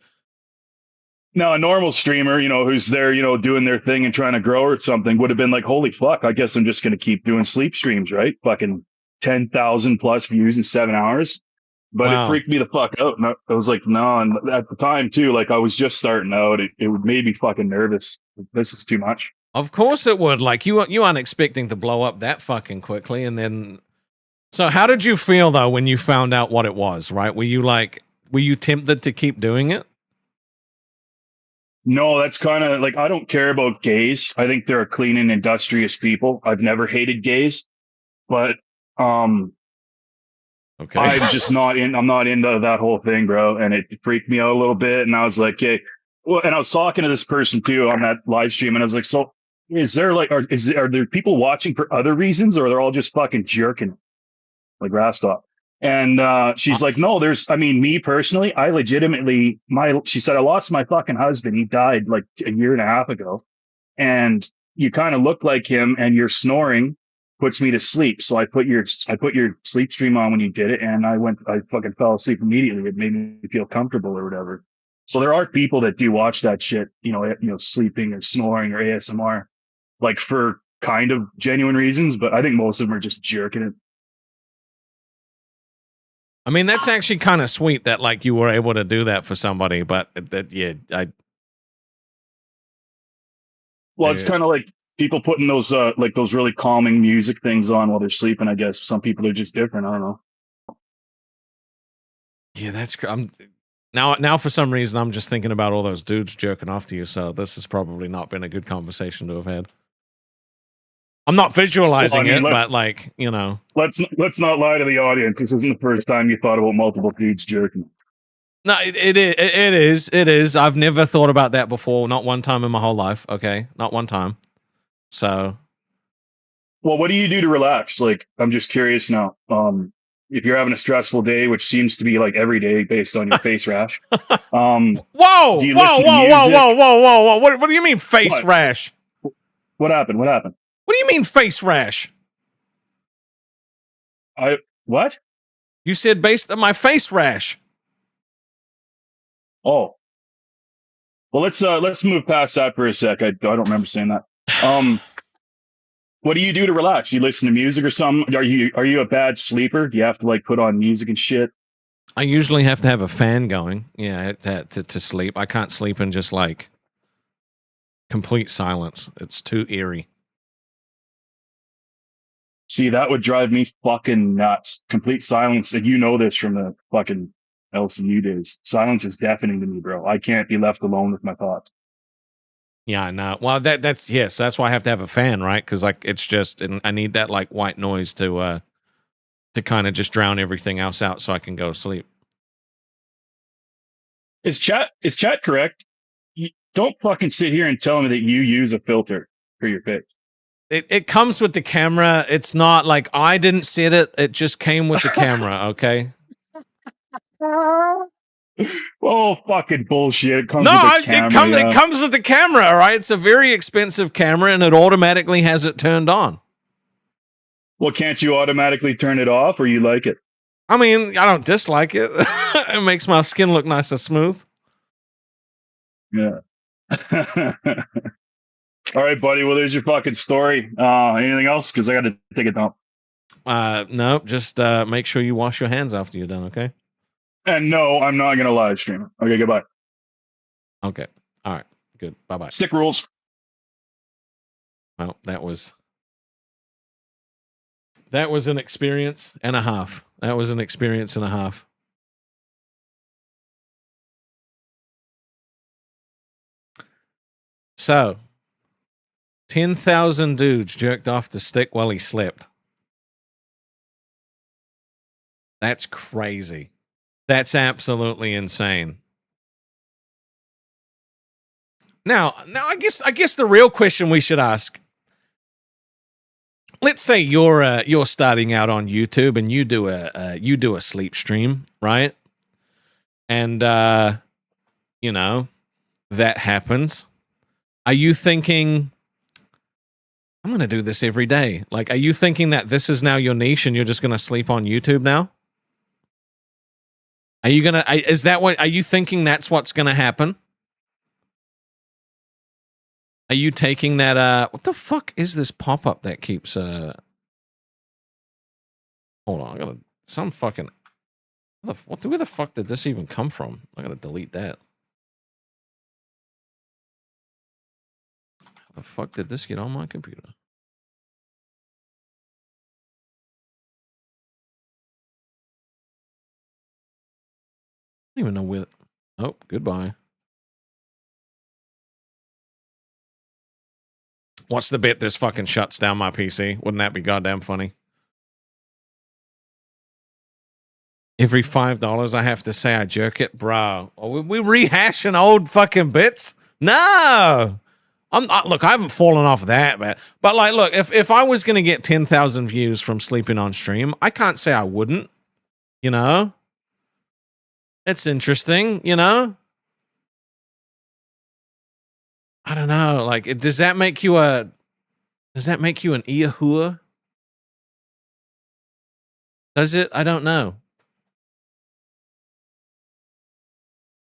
Now, a normal streamer, who's there, doing their thing and trying to grow or something, would have been like, "Holy fuck, I guess I'm just going to keep doing sleep streams," right? Fucking 10,000 plus views in 7 hours. But Wow. It freaked me the fuck out. And I was like, no. And at the time too, like I was just starting out. It made me fucking nervous. This is too much. Of course it would. Like you aren't expecting to blow up that fucking quickly. And then, so how did you feel though when you found out what it was? Right? Were you tempted to keep doing it? No, that's kind of like, I don't care about gays. I think they're clean and industrious people. I've never hated gays, but okay. I'm just not into that whole thing, bro. And it freaked me out a little bit. And I was like, "Okay." Well, and I was talking to this person too on that live stream, and I was like, "So is there like, are there people watching for other reasons, or they're all just fucking jerking like Rastov?" And she's like, "No, me personally, I legitimately, she said, I lost my fucking husband. He died like a year and a half ago. And you kind of look like him, and your snoring puts me to sleep. So I put your sleep stream on when you did it, and I fucking fell asleep immediately. It made me feel comfortable or whatever." So there are people that do watch that shit, sleeping or snoring or ASMR, like for kind of genuine reasons, but I think most of them are just jerking it. I mean, that's actually kind of sweet that like you were able to do that for somebody, but Well, it's kind of like people putting those those really calming music things on while they're sleeping. I guess some people are just different. I don't know. Yeah, that's now for some reason I'm just thinking about all those dudes jerking off to you. So this has probably not been a good conversation to have had. I'm not visualizing it, but like, let's not lie to the audience. This isn't the first time you thought about multiple dudes jerking. No, it is. I've never thought about that before. Not one time in my whole life. Okay, not one time. So, well, what do you do to relax? Like, I'm just curious now. If you're having a stressful day, which seems to be like every day based on your face rash. Whoa! What do you mean face rash? What happened? What happened? What do you mean face rash? What? You said based on my face rash. Oh. Well, let's move past that for a sec. I don't remember saying that. What do you do to relax? You listen to music or something? Are you a bad sleeper? Do you have to like put on music and shit? I usually have to have a fan going, to sleep. I can't sleep in just like complete silence. It's too eerie. See, that would drive me fucking nuts. Complete silence. And you know this from the fucking LCU days. Silence is deafening to me, bro. I can't be left alone with my thoughts. Yeah, no. Well, that's yes. That's why I have to have a fan, right? Because like it's just, and I need that like white noise to kind of just drown everything else out, so I can go to sleep. Is chat correct? Don't fucking sit here and tell me that you use a filter for your pics. It comes with the camera. It's not like I didn't set it. It just came with the camera. Okay. Oh, fucking bullshit! It comes No, with the camera. it comes with the camera. All right, it's a very expensive camera, and it automatically has it turned on. Well, can't you automatically turn it off, or you like it? I mean, I don't dislike it. It makes my skin look nice and smooth. Yeah. All right, buddy. Well, there's your fucking story. Anything else? Because I got to take a dump. No, just make sure you wash your hands after you're done, okay? And no, I'm not going to live stream it. Okay, goodbye. Okay. All right. Good. Bye-bye. Stick rules. Well, that was an experience and a half. That was an experience and a half. So, 10,000 dudes jerked off the stick while he slept. That's crazy. That's absolutely insane. Now, I guess the real question we should ask. Let's say you're starting out on YouTube and you do a sleep stream, right? And you know, that happens. Are you thinking, I'm going to do this every day? Like, are you thinking that this is now your niche and you're just going to sleep on YouTube now? Are you thinking that's what's going to happen? Are you taking that, what the fuck is this pop-up that keeps, hold on, I gotta, some fucking, where the fuck did this even come from? I gotta delete that. How the fuck did this get on my computer? I don't even know where, oh, goodbye. What's the bet this fucking shuts down my PC? Wouldn't that be goddamn funny? Every $5 I have to say I jerk it? Bro, are we rehashing old fucking bits? No! Look, I haven't fallen off that, but like, look, if I was going to get 10,000 views from sleeping on stream, I can't say I wouldn't, you know? It's interesting, you know? I don't know. Like, does that make you an Iahua? Does it? I don't know.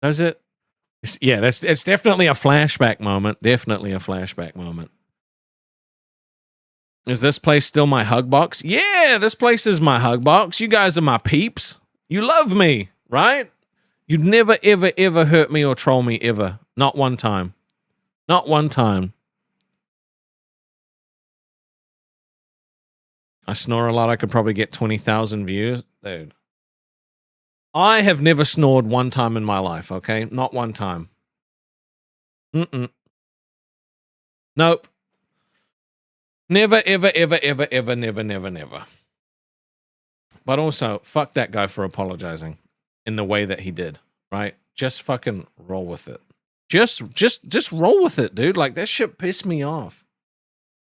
Does it? Yeah, it's definitely a flashback moment. Definitely a flashback moment. Is this place still my hug box? Yeah, this place is my hug box. You guys are my peeps. You love me, right? You'd never, ever, ever hurt me or troll me, ever. Not one time. Not one time. I snore a lot. I could probably get 20,000 views. Dude. I have never snored one time in my life, okay? Not one time. Nope. Never, ever, ever, ever, ever, never, never, never. But also, fuck that guy for apologizing in the way that he did, right? Just fucking roll with it. Just roll with it, dude. Like, that shit pissed me off.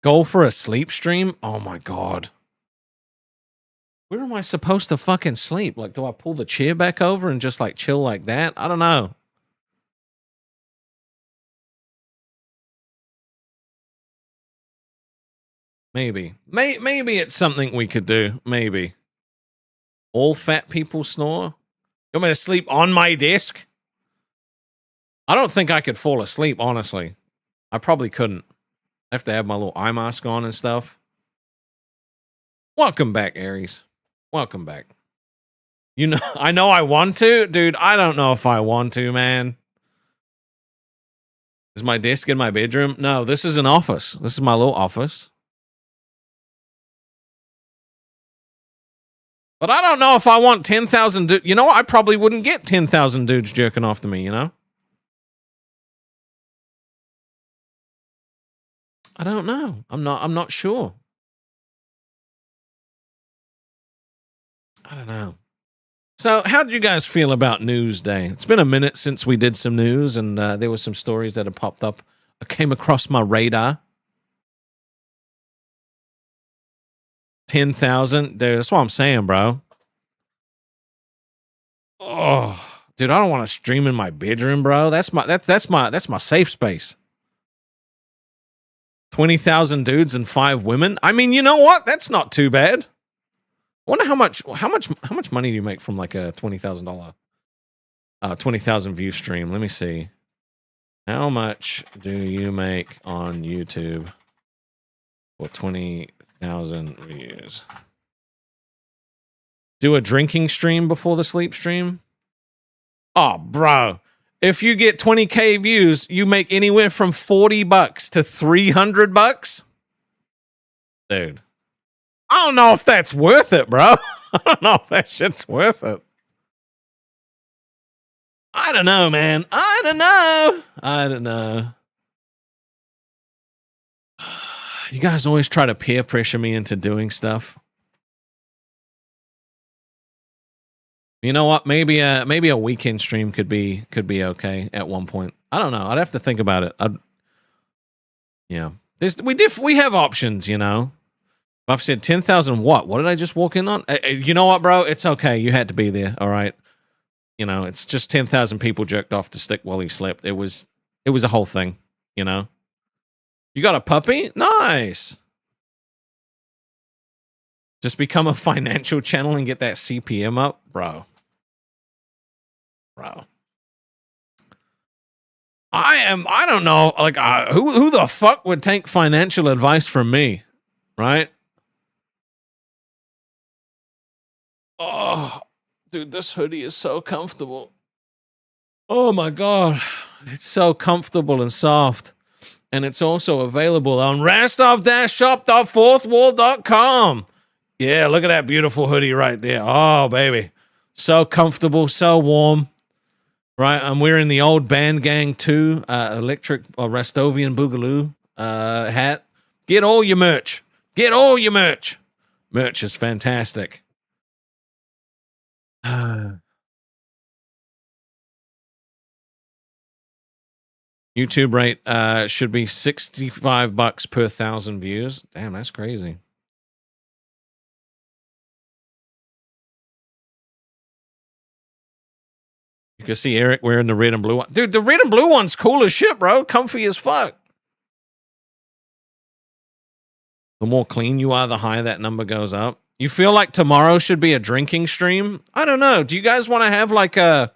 Go for a sleep stream? Oh my God. Where am I supposed to fucking sleep? Like, do I pull the chair back over and just like chill like that? I don't know. Maybe. Maybe it's something we could do. Maybe. All fat people snore? You want me to sleep on my desk? I don't think I could fall asleep, honestly. I probably couldn't. I have to have my little eye mask on and stuff. Welcome back, Aries. Welcome back. You know, I know I want to. Dude, I don't know if I want to, man. Is my desk in my bedroom? No, this is an office. This is my little office. But I don't know if I want 10,000 dudes. You know what? I probably wouldn't get 10,000 dudes jerking off to me, you know? I don't know. I'm not sure. I don't know. So how did you guys feel about News Day? It's been a minute since we did some news, and there were some stories that had popped up. I came across my radar. 10,000. Dude, that's what I'm saying, bro. Oh, dude, I don't want to stream in my bedroom, bro. That's my safe space. 20,000 dudes and 5 women. I mean, you know what? That's not too bad. I wonder how much money do you make from like a $20,000 20,000 view stream? Let me see. How much do you make on YouTube for 20,000 views? Do a drinking stream before the sleep stream? Oh, bro. If you get 20K views, you make anywhere from $40 to $300. Dude. I don't know if that's worth it, bro. I don't know if that shit's worth it. I don't know, man. I don't know. You guys always try to peer pressure me into doing stuff. You know what? Maybe a weekend stream could be okay at one point. I don't know. I'd have to think about it. Yeah. We have options, you know. I've said 10,000 what? What did I just walk in on? You know what, bro? It's okay. You had to be there. All right. You know, it's just 10,000 people jerked off to Stick while he slept. It was a whole thing, you know. You got a puppy? Nice. Just become a financial channel and get that CPM up, bro. I don't know, like who the fuck would take financial advice from me, right? Oh, dude, this hoodie is so comfortable. Oh my god, it's so comfortable and soft, and it's also available on Rastov-shop.fourthwall.com. Yeah, look at that beautiful hoodie right there. Oh baby, so comfortable, so warm. Right, I'm wearing the old Band Gang 2 electric Rastovian Boogaloo hat. Get all your merch. Get all your merch. Merch is fantastic. YouTube rate should be $65 per 1,000 views. Damn, that's crazy. You can see Eric wearing the red and blue one. Dude, the red and blue one's cool as shit, bro. Comfy as fuck. The more clean you are, the higher that number goes up. You feel like tomorrow should be a drinking stream? I don't know. Do you guys want to have like a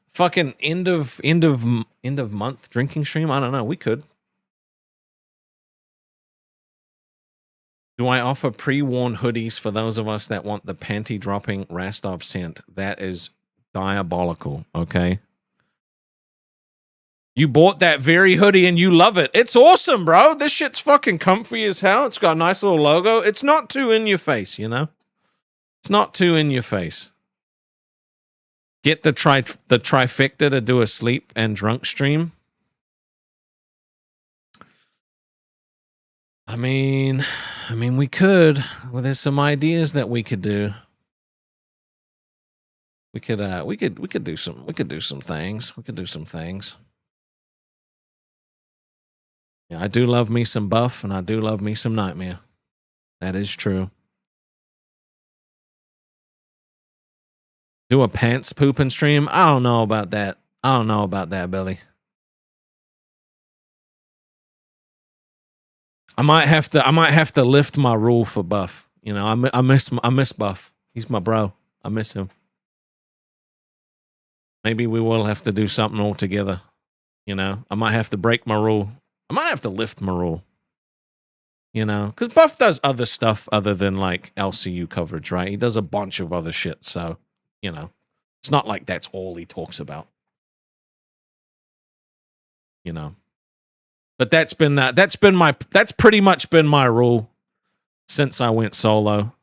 fucking end of month drinking stream? I don't know. We could. Do I offer pre-worn hoodies for those of us that want the panty dropping Rastov scent? That is diabolical, okay? You bought that very hoodie and you love it. It's awesome, bro. This shit's fucking comfy as hell. It's got a nice little logo. It's not too in your face, you know? It's not too in your face. Get the trifecta to do a sleep and drunk stream. I mean, we could. Well, there's some ideas that we could do. We could do some things. We could do some things. Yeah, I do love me some Buff, and I do love me some Nightmare. That is true. Do a pants pooping stream? I don't know about that. I don't know about that, Billy. I might have to lift my rule for Buff. You know, I miss Buff. He's my bro. I miss him. Maybe we will have to do something all together. You know, I might have to break my rule. I might have to lift my rule. You know, because Buff does other stuff other than like LCU coverage, right? He does a bunch of other shit. So, you know, it's not like that's all he talks about. You know, but that's pretty much been my rule since I went solo.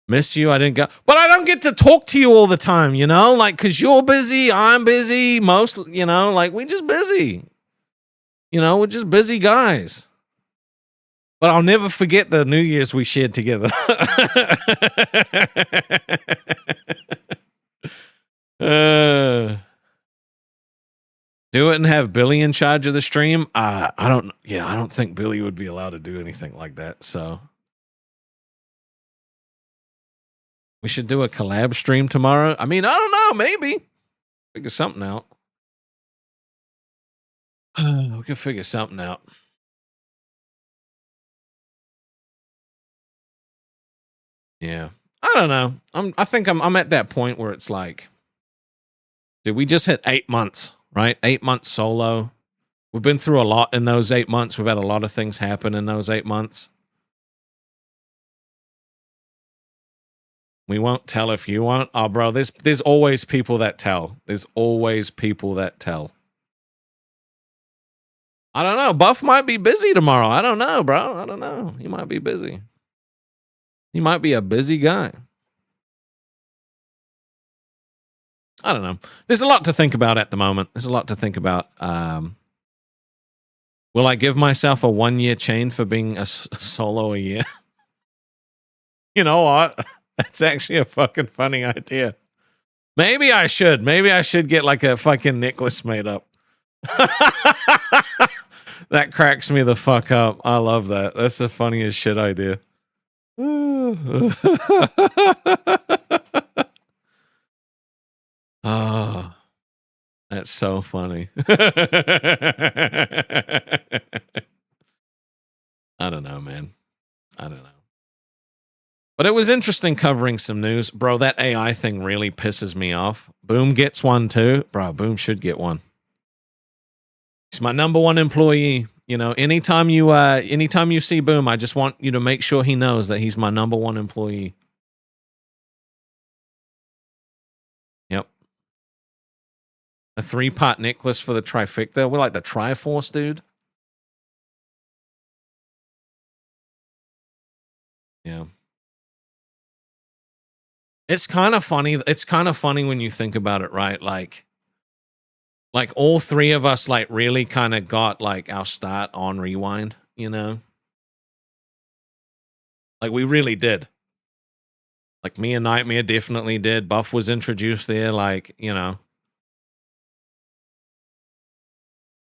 Miss you. I didn't go, but I don't get to talk to you all the time, you know, like, cause you're busy. I'm busy. Most, you know, like we just busy, you know, we're just busy guys. But I'll never forget the New Year's we shared together. Do it and have Billy in charge of the stream. I don't think Billy would be allowed to do anything like that. So we should do a collab stream tomorrow. I mean, I don't know, maybe figure something out. We can figure something out. Yeah. I don't know. I think I'm at that point where it's like, dude, we just hit 8 months, right? 8 months solo. We've been through a lot in those 8 months. We've had a lot of things happen in those 8 months. We won't tell if you won't. Oh, bro, there's always people that tell. There's always people that tell. I don't know. Buff might be busy tomorrow. I don't know, bro. I don't know. He might be busy. He might be a busy guy. I don't know. There's a lot to think about at the moment. There's a lot to think about. Will I give myself a 1-year chain for being a solo a year? You know what? That's actually a fucking funny idea. Maybe I should. Maybe I should get like a fucking necklace made up. That cracks me the fuck up. I love that. That's the funniest shit idea. Oh, that's so funny. I don't know, man. I don't know. But it was interesting covering some news. Bro, that AI thing really pisses me off. Boom gets one too. Bro, Boom should get one. He's my number one employee. You know, anytime you see Boom, I just want you to make sure he knows that he's my number one employee. Yep. A 3-part necklace for the trifecta. We're like the Triforce, dude. Yeah. It's kind of funny. It's kind of funny when you think about it, right? Like all three of us, like, really kind of got like our start on Rewind, you know? Like, we really did. Like, me and Nightmare definitely did. Buff was introduced there, like, you know.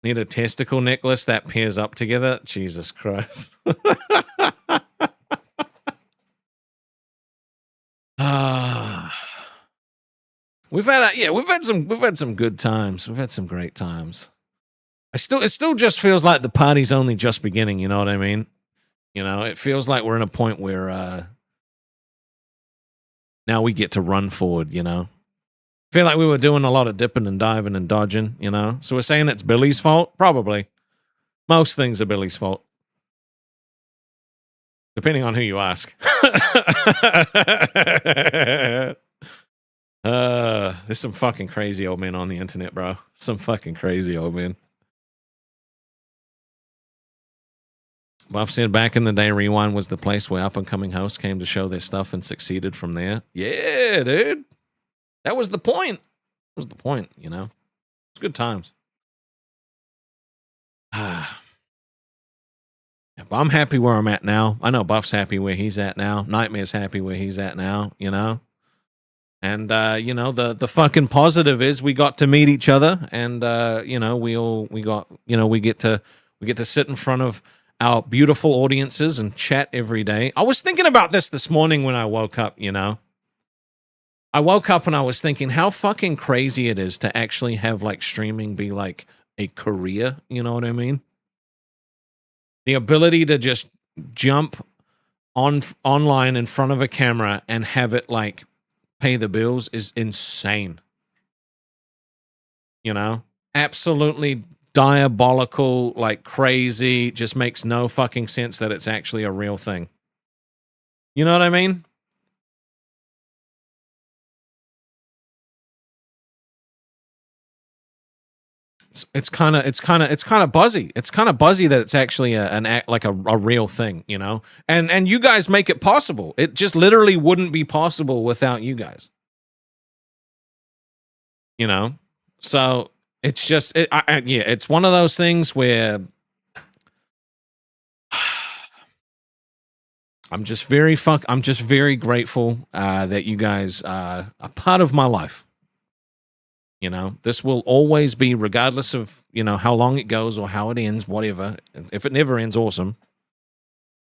Need a testicle necklace that pairs up together? Jesus Christ. We've had some good times. We've had some great times. It still just feels like the party's only just beginning, you know what I mean? You know, it feels like we're in a point where now we get to run forward, you know? I feel like we were doing a lot of dipping and diving and dodging, you know? So we're saying it's Billy's fault? Probably. Most things are Billy's fault. Depending on who you ask. There's some fucking crazy old men on the internet, bro. Some fucking crazy old men. Buff said back in the day, Rewind was the place where up-and-coming hosts came to show their stuff and succeeded from there. Yeah, dude. That was the point. That was the point, you know? It's good times. Yeah, but I'm happy where I'm at now. I know Buff's happy where he's at now. Nightmare's happy where he's at now, you know? And, you know, the fucking positive is we got to meet each other and, you know, we get to sit in front of our beautiful audiences and chat every day. I was thinking about this morning when I woke up, you know. I woke up and I was thinking how fucking crazy it is to actually have like streaming be like a career, you know what I mean? The ability to just jump online in front of a camera and have it like pay the bills is insane. You know? Absolutely diabolical, like crazy, just makes no fucking sense that it's actually a real thing. You know what I mean? it's kind of buzzy. It's kind of buzzy that it's actually a real thing, you know. And you guys make it possible. It just literally wouldn't be possible without you guys. You know, so it's just it's one of those things where I'm just very grateful that you guys are a part of my life. You know, this will always be, regardless of, you know, how long it goes or how it ends, whatever. If it never ends, awesome.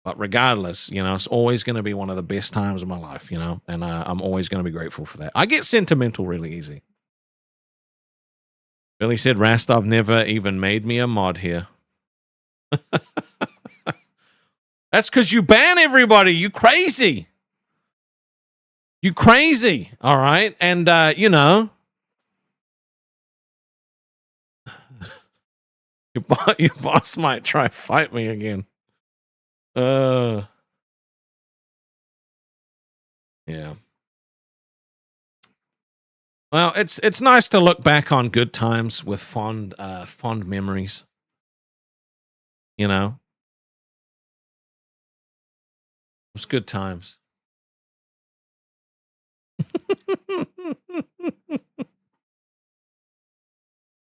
But regardless, you know, it's always going to be one of the best times of my life, you know, and I'm always going to be grateful for that. I get sentimental really easy. Billy said Rastov never even made me a mod here. That's because you ban everybody. You crazy. You crazy. All right. And, you know, your boss might try to fight me again. Yeah. Well, it's nice to look back on good times with fond memories. You know, it was good times.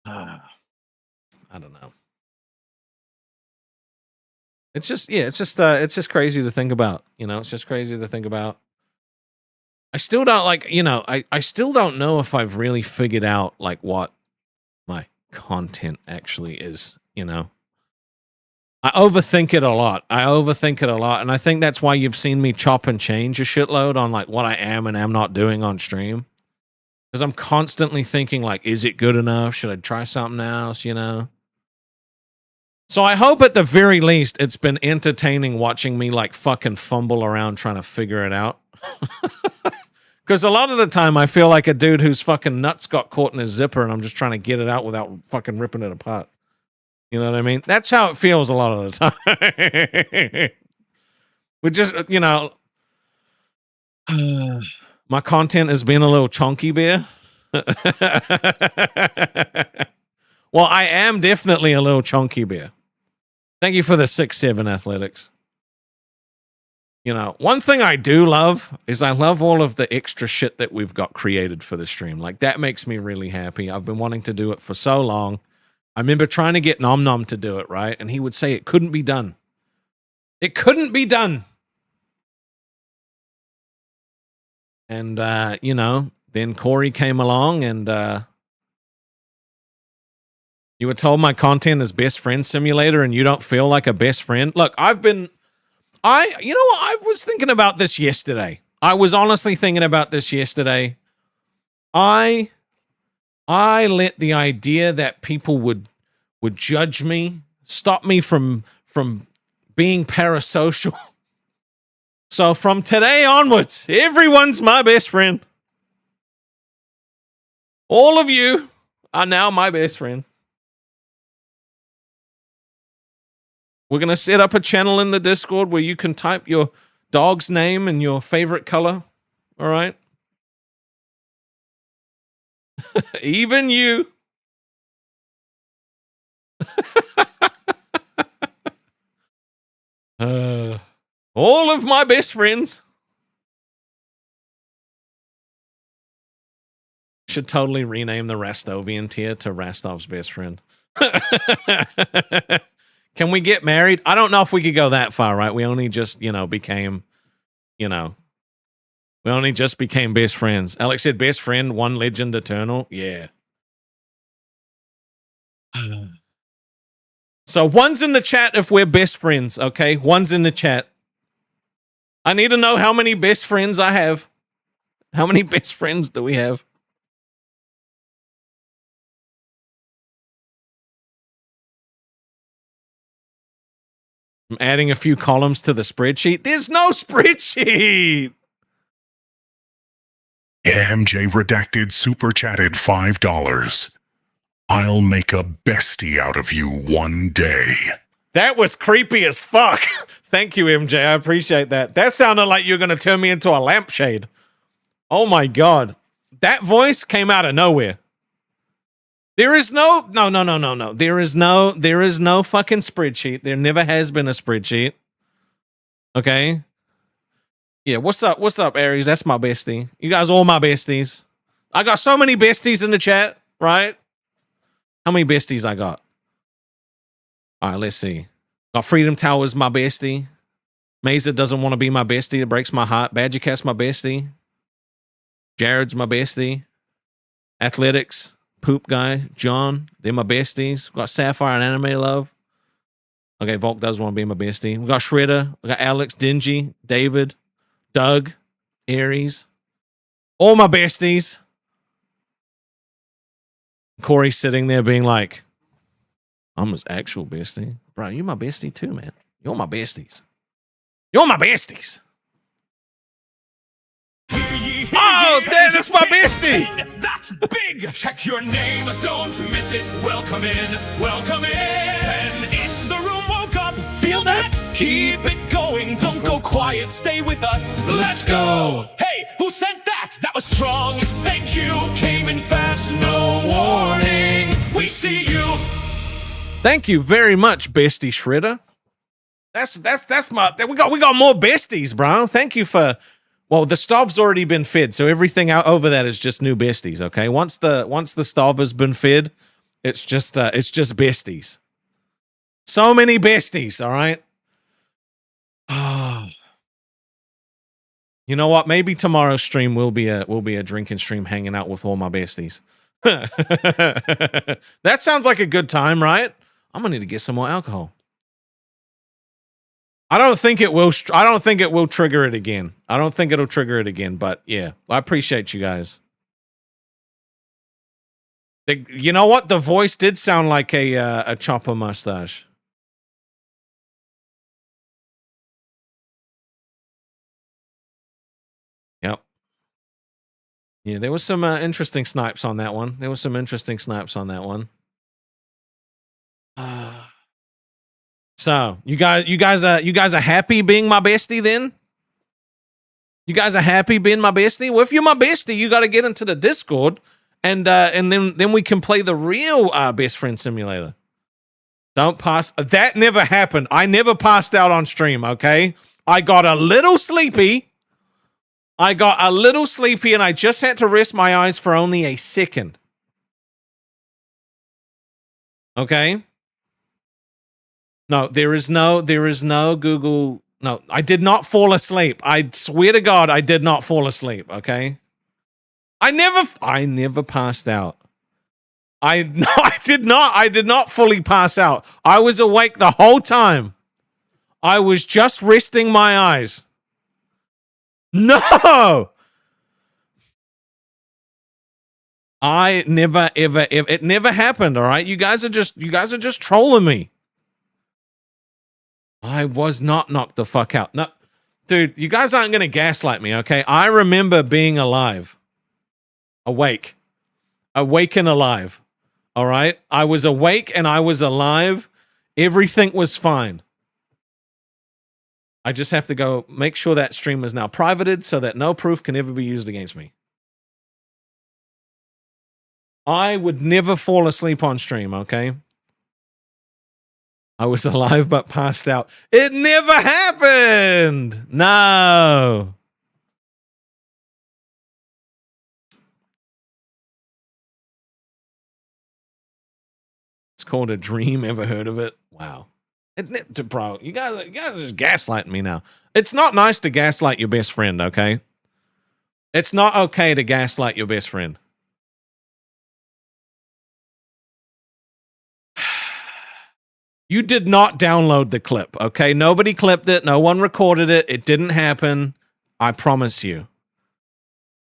I don't know. It's just crazy to think about. You know, it's just crazy to think about. I still don't I still don't know if I've really figured out like what my content actually is, you know. I overthink it a lot. And I think that's why you've seen me chop and change a shitload on like what I am and am not doing on stream. Because I'm constantly thinking like, is it good enough? Should I try something else, you know? So I hope at the very least it's been entertaining watching me like fucking fumble around trying to figure it out. Because a lot of the time I feel like a dude whose fucking nuts got caught in his zipper and I'm just trying to get it out without fucking ripping it apart. You know what I mean? That's how it feels a lot of the time. We just, you know, my content has been a little chonky bear. Well, I am definitely a little chonky bear. Thank you for the 6-7 athletics. You know, one thing I do love is I love all of the extra shit that we've got created for the stream. Like, that makes me really happy. I've been wanting to do it for so long. I remember trying to get Nom Nom to do it, right? And he would say it couldn't be done. It couldn't be done. And, you know, then Corey came along and you were told my content is best friend simulator and you don't feel like a best friend. Look, you know what? I was thinking about this yesterday. I was honestly thinking about this yesterday. I let the idea that people would judge me, stop me from being parasocial. So from today onwards, everyone's my best friend. All of you are now my best friend. We're going to set up a channel in the Discord where you can type your dog's name and your favorite color. All right? Even you. All of my best friends. Should totally rename the Rastovian tier to Rastov's best friend. Can we get married? I don't know if we could go that far, right? We only just, became best friends. Alex said best friend, one legend eternal. Yeah. So one's in the chat if we're best friends, okay? One's in the chat. I need to know how many best friends I have. How many best friends do we have? I'm adding a few columns to the spreadsheet. There's no spreadsheet. MJ Redacted super chatted $5. I'll make a bestie out of you one day. That was creepy as fuck. Thank you, MJ. I appreciate that. That sounded like you're going to turn me into a lampshade. Oh my God. That voice came out of nowhere. There is no. There is no fucking spreadsheet. There never has been a spreadsheet. Okay. Yeah. What's up, Aries? That's my bestie. You guys all my besties. I got so many besties in the chat, right? How many besties I got? All right, let's see. Got Freedom Tower's my bestie. Mesa doesn't want to be my bestie. It breaks my heart. Badger Cat's my bestie. Jared's my bestie. Athletics, Poop Guy, John, they're my besties. Got Sapphire and Anime Love. Okay, Volk does want to be my bestie. We got Shredder. We got Alex, Dingy, David, Doug, Aries. All my besties. Corey's sitting there being like, I'm his actual bestie. Bro, you my bestie too, man. You're my besties. You're my besties. Oh, that's my bestie. That's big. Check your name, don't miss it. Welcome in, welcome in. 10 in the room woke up. Feel that? Keep it going. Don't go quiet. Stay with us. Let's go. Hey, who sent that? That was strong. Thank you. Came in fast, no warning. We see you. Thank you very much, bestie Shredder. That's my. We got more besties, bro. Thank you for. Well, the stuff's already been fed, so everything out over that is just new besties. Okay, once the stuff has been fed, it's just besties. So many besties. All right. You know what? Maybe tomorrow's stream will be a drinking stream, hanging out with all my besties. That sounds like a good time, right? I'm gonna need to get some more alcohol. I don't think it will trigger it again. I don't think it'll trigger it again, but yeah, I appreciate you guys. You know what? The voice did sound like a chopper mustache. Yep. Yeah, there was some interesting snipes on that one. So you guys are happy being my bestie then? You guys are happy being my bestie? Well, if you're my bestie, you got to get into the Discord and then we can play the real best friend simulator. Don't pass. That never happened. I never passed out on stream, okay? I got a little sleepy and I just had to rest my eyes for only a second. Okay? No, there is no Google. No, I did not fall asleep. I swear to God, I did not fall asleep. Okay. I never passed out. I did not fully pass out. I was awake the whole time. I was just resting my eyes. No. I never ever it never happened. All right. You guys are just trolling me. I was not knocked the fuck out. No, dude, you guys aren't going to gaslight me, okay? I remember being alive. Awake and alive. All right? I was awake and I was alive. Everything was fine. I just have to go make sure that stream is now privated so that no proof can ever be used against me. I would never fall asleep on stream, okay? I was alive but passed out. It never happened. No. It's called a dream. Ever heard of it? Wow. Bro, you guys are just gaslighting me now. It's not nice to gaslight your best friend, okay? It's not okay to gaslight your best friend. You did not download the clip, okay? Nobody clipped it. No one recorded it. It didn't happen. I promise you.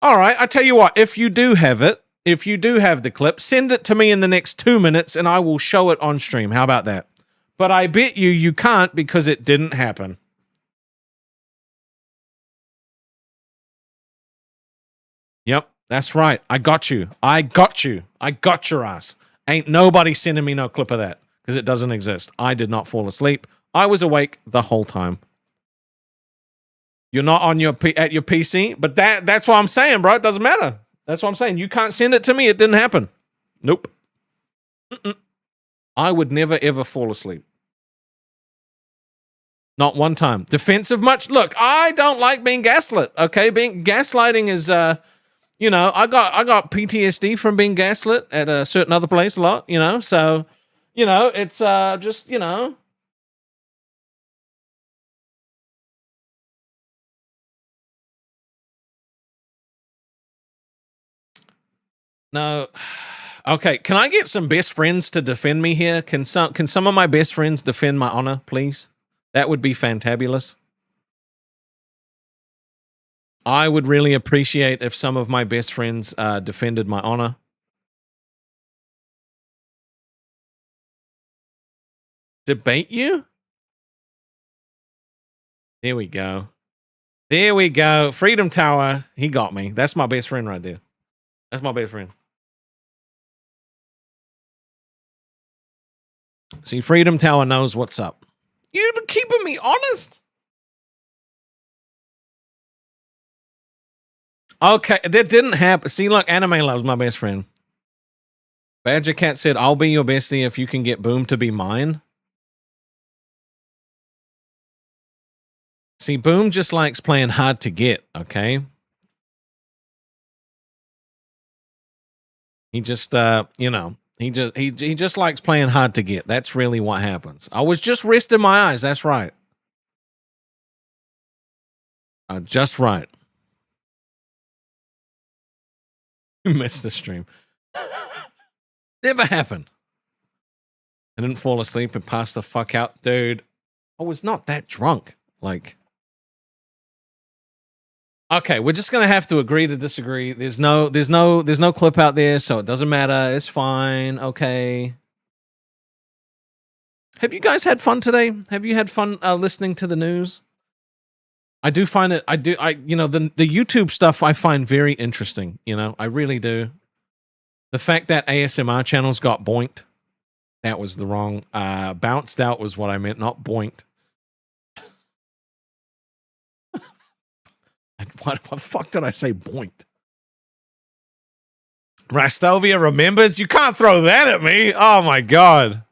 All right, I tell you what. If you do have it, if you do have the clip, send it to me in the next 2 minutes and I will show it on stream. How about that? But I bet you can't because it didn't happen. Yep, that's right. I got you. I got your ass. Ain't nobody sending me no clip of that. Because it doesn't exist. I did not fall asleep. I was awake the whole time. You're not on at your PC, but that's what I'm saying, bro. It doesn't matter. That's what I'm saying. You can't send it to me. It didn't happen. Nope. I would never ever fall asleep. Not one time. Defensive much? Look, I don't like being gaslit. Okay, being gaslighting is you know, I got PTSD from being gaslit at a certain other place a lot, you know, so you know, it's just, you know. No. Okay, can I get some best friends to defend me here? Can some of my best friends defend my honor, please? That would be fantabulous. I would really appreciate if some of my best friends defended my honor. Debate you? There we go. There we go. Freedom Tower. He got me. That's my best friend right there. That's my best friend. See, Freedom Tower knows what's up. You're keeping me honest? Okay, that didn't happen. See, look, Anime Love's my best friend. Badger Cat said, I'll be your bestie if you can get Boom to be mine. See, Boom just likes playing hard to get, okay? He just, you know, he just likes playing hard to get. That's really what happens. I was just resting my eyes. That's right. Just right. You missed the stream. Never happened. I didn't fall asleep and pass the fuck out, dude. I was not that drunk. Like, okay, we're just gonna have to agree to disagree. There's no clip out there, so it doesn't matter. It's fine. Okay. Have you guys had fun today? Have you had fun listening to the news? I do find it. You know, the YouTube stuff I find very interesting. You know, I really do. The fact that ASMR channels got boinked, that was the wrong. Bounced out was what I meant, not boinked. What the fuck did I say? Boinked. Rastovia remembers? You can't throw that at me. Oh my god.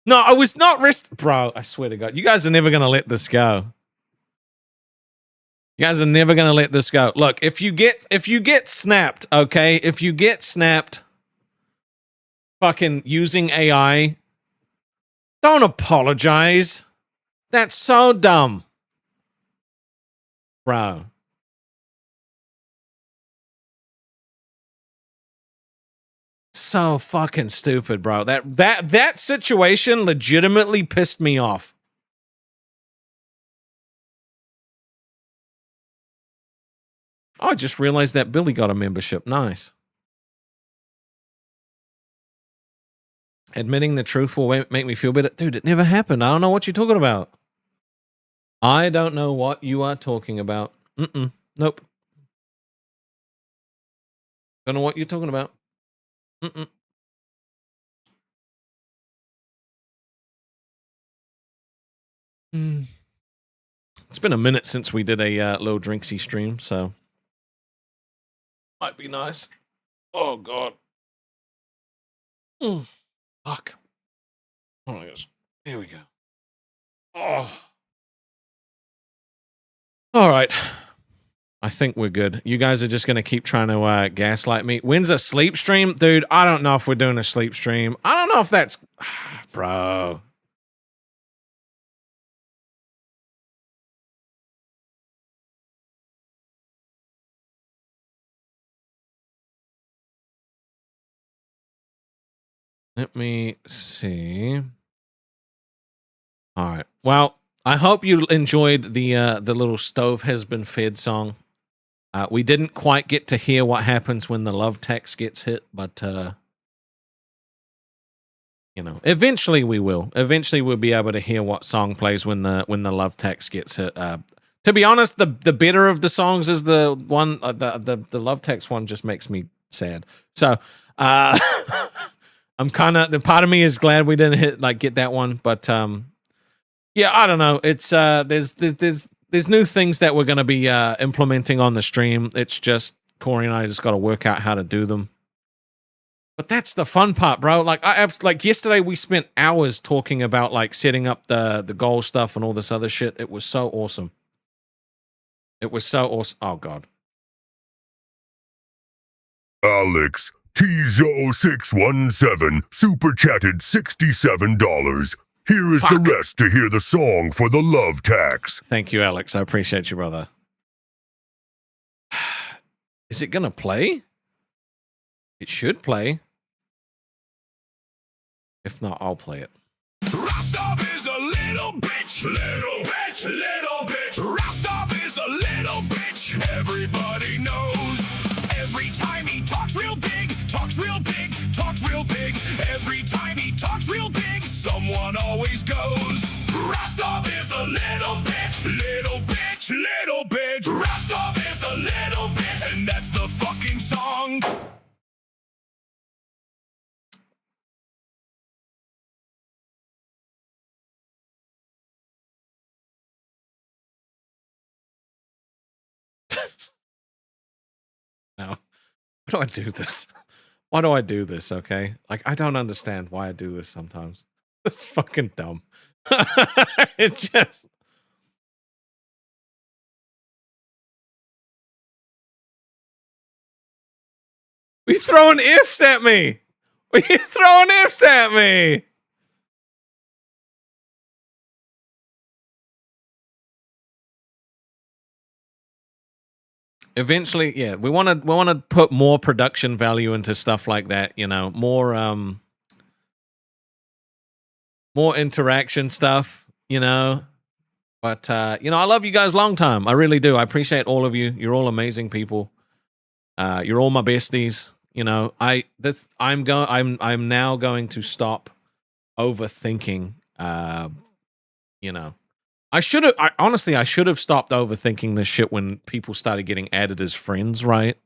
No, I was not bro, I swear to God. You guys are never gonna let this go. You guys are never gonna let this go. Look, if you get snapped, okay? If you get snapped fucking using AI, don't apologize. That's so dumb. Bro. So fucking stupid, bro. That situation legitimately pissed me off. Oh, I just realized that Billy got a membership. Nice. Admitting the truth will make me feel better. Dude, it never happened. I don't know what you're talking about. I don't know what you are talking about. Nope. Don't know what you're talking about. It's been a minute since we did a little drinksy stream, so might be nice. Oh god. Fuck. Oh my gosh. Here we go. Oh. All right. I think we're good. You guys are just going to keep trying to gaslight me. When's a sleep stream? Dude, I don't know if we're doing a sleep stream. I don't know if that's... Bro. Let me see. All right. Well, I hope you enjoyed the little Stove Has Been Fed song. We didn't quite get to hear what happens when the love text gets hit, but you know, eventually we will. Eventually we'll be able to hear what song plays when the love text gets hit. To be honest, the better of the songs is the one the love text one just makes me sad. So I'm kind of, the part of me is glad we didn't get that one, but yeah, I don't know. It's there's new things that we're going to be implementing on the stream. It's just Corey and I just got to work out how to do them. But that's the fun part, bro. Like like yesterday we spent hours talking about like setting up the goal stuff and all this other shit. It was so awesome. It was so awesome. Oh god. Alex T0617 super chatted $67. Here is the rest to hear the song for the love tax. Thank you, Alex. I appreciate you, brother. Is it gonna play? It should play. If not, I'll play it. Rastov is a little bitch, little bitch, little bitch. Rastov is a little bitch. Everybody knows. Every time he talks real big, talks real big, talks real big. Every time he talks real big, someone always goes. Rastov is a little bitch, little bitch, little bitch. Rastov is a little bitch, and that's the fucking song. No. Why do I do this? Why do I do this, okay? Like, I don't understand why I do this sometimes. It's fucking dumb. It just... Are you throwing ifs at me? Are you throwing ifs at me? Eventually, yeah, we want to put more production value into stuff like that, you know, more interaction stuff, you know. But you know, I love you guys long time. I really do. I appreciate all of you. You're all amazing people. You're all my besties. You know, I'm now going to stop overthinking. You know, I should have stopped overthinking this shit when people started getting added as friends, right?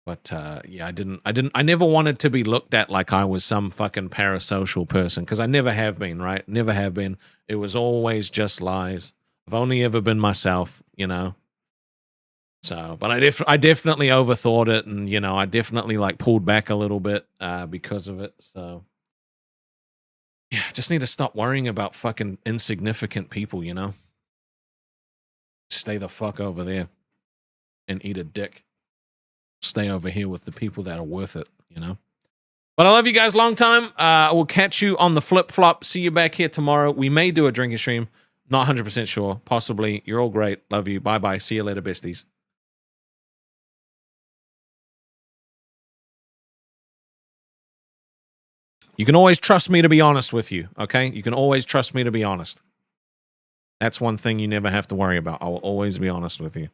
But yeah, I never wanted to be looked at like I was some fucking parasocial person, because I never have been, right? Never have been. It was always just lies. I've only ever been myself, you know. So, but I definitely overthought it, and you know, I definitely like pulled back a little bit because of it. So, yeah, just need to stop worrying about fucking insignificant people, you know. Stay the fuck over there and eat a dick. Stay over here with the people that are worth it, you know. But I love you guys long time. I will catch you on the flip flop. See you back here tomorrow. We may do a drinking stream. Not 100% sure. Possibly. You're all great. Love you. Bye bye. See you later, besties. You can always trust me to be honest with you, okay? You can always trust me to be honest. That's one thing you never have to worry about. I will always be honest with you.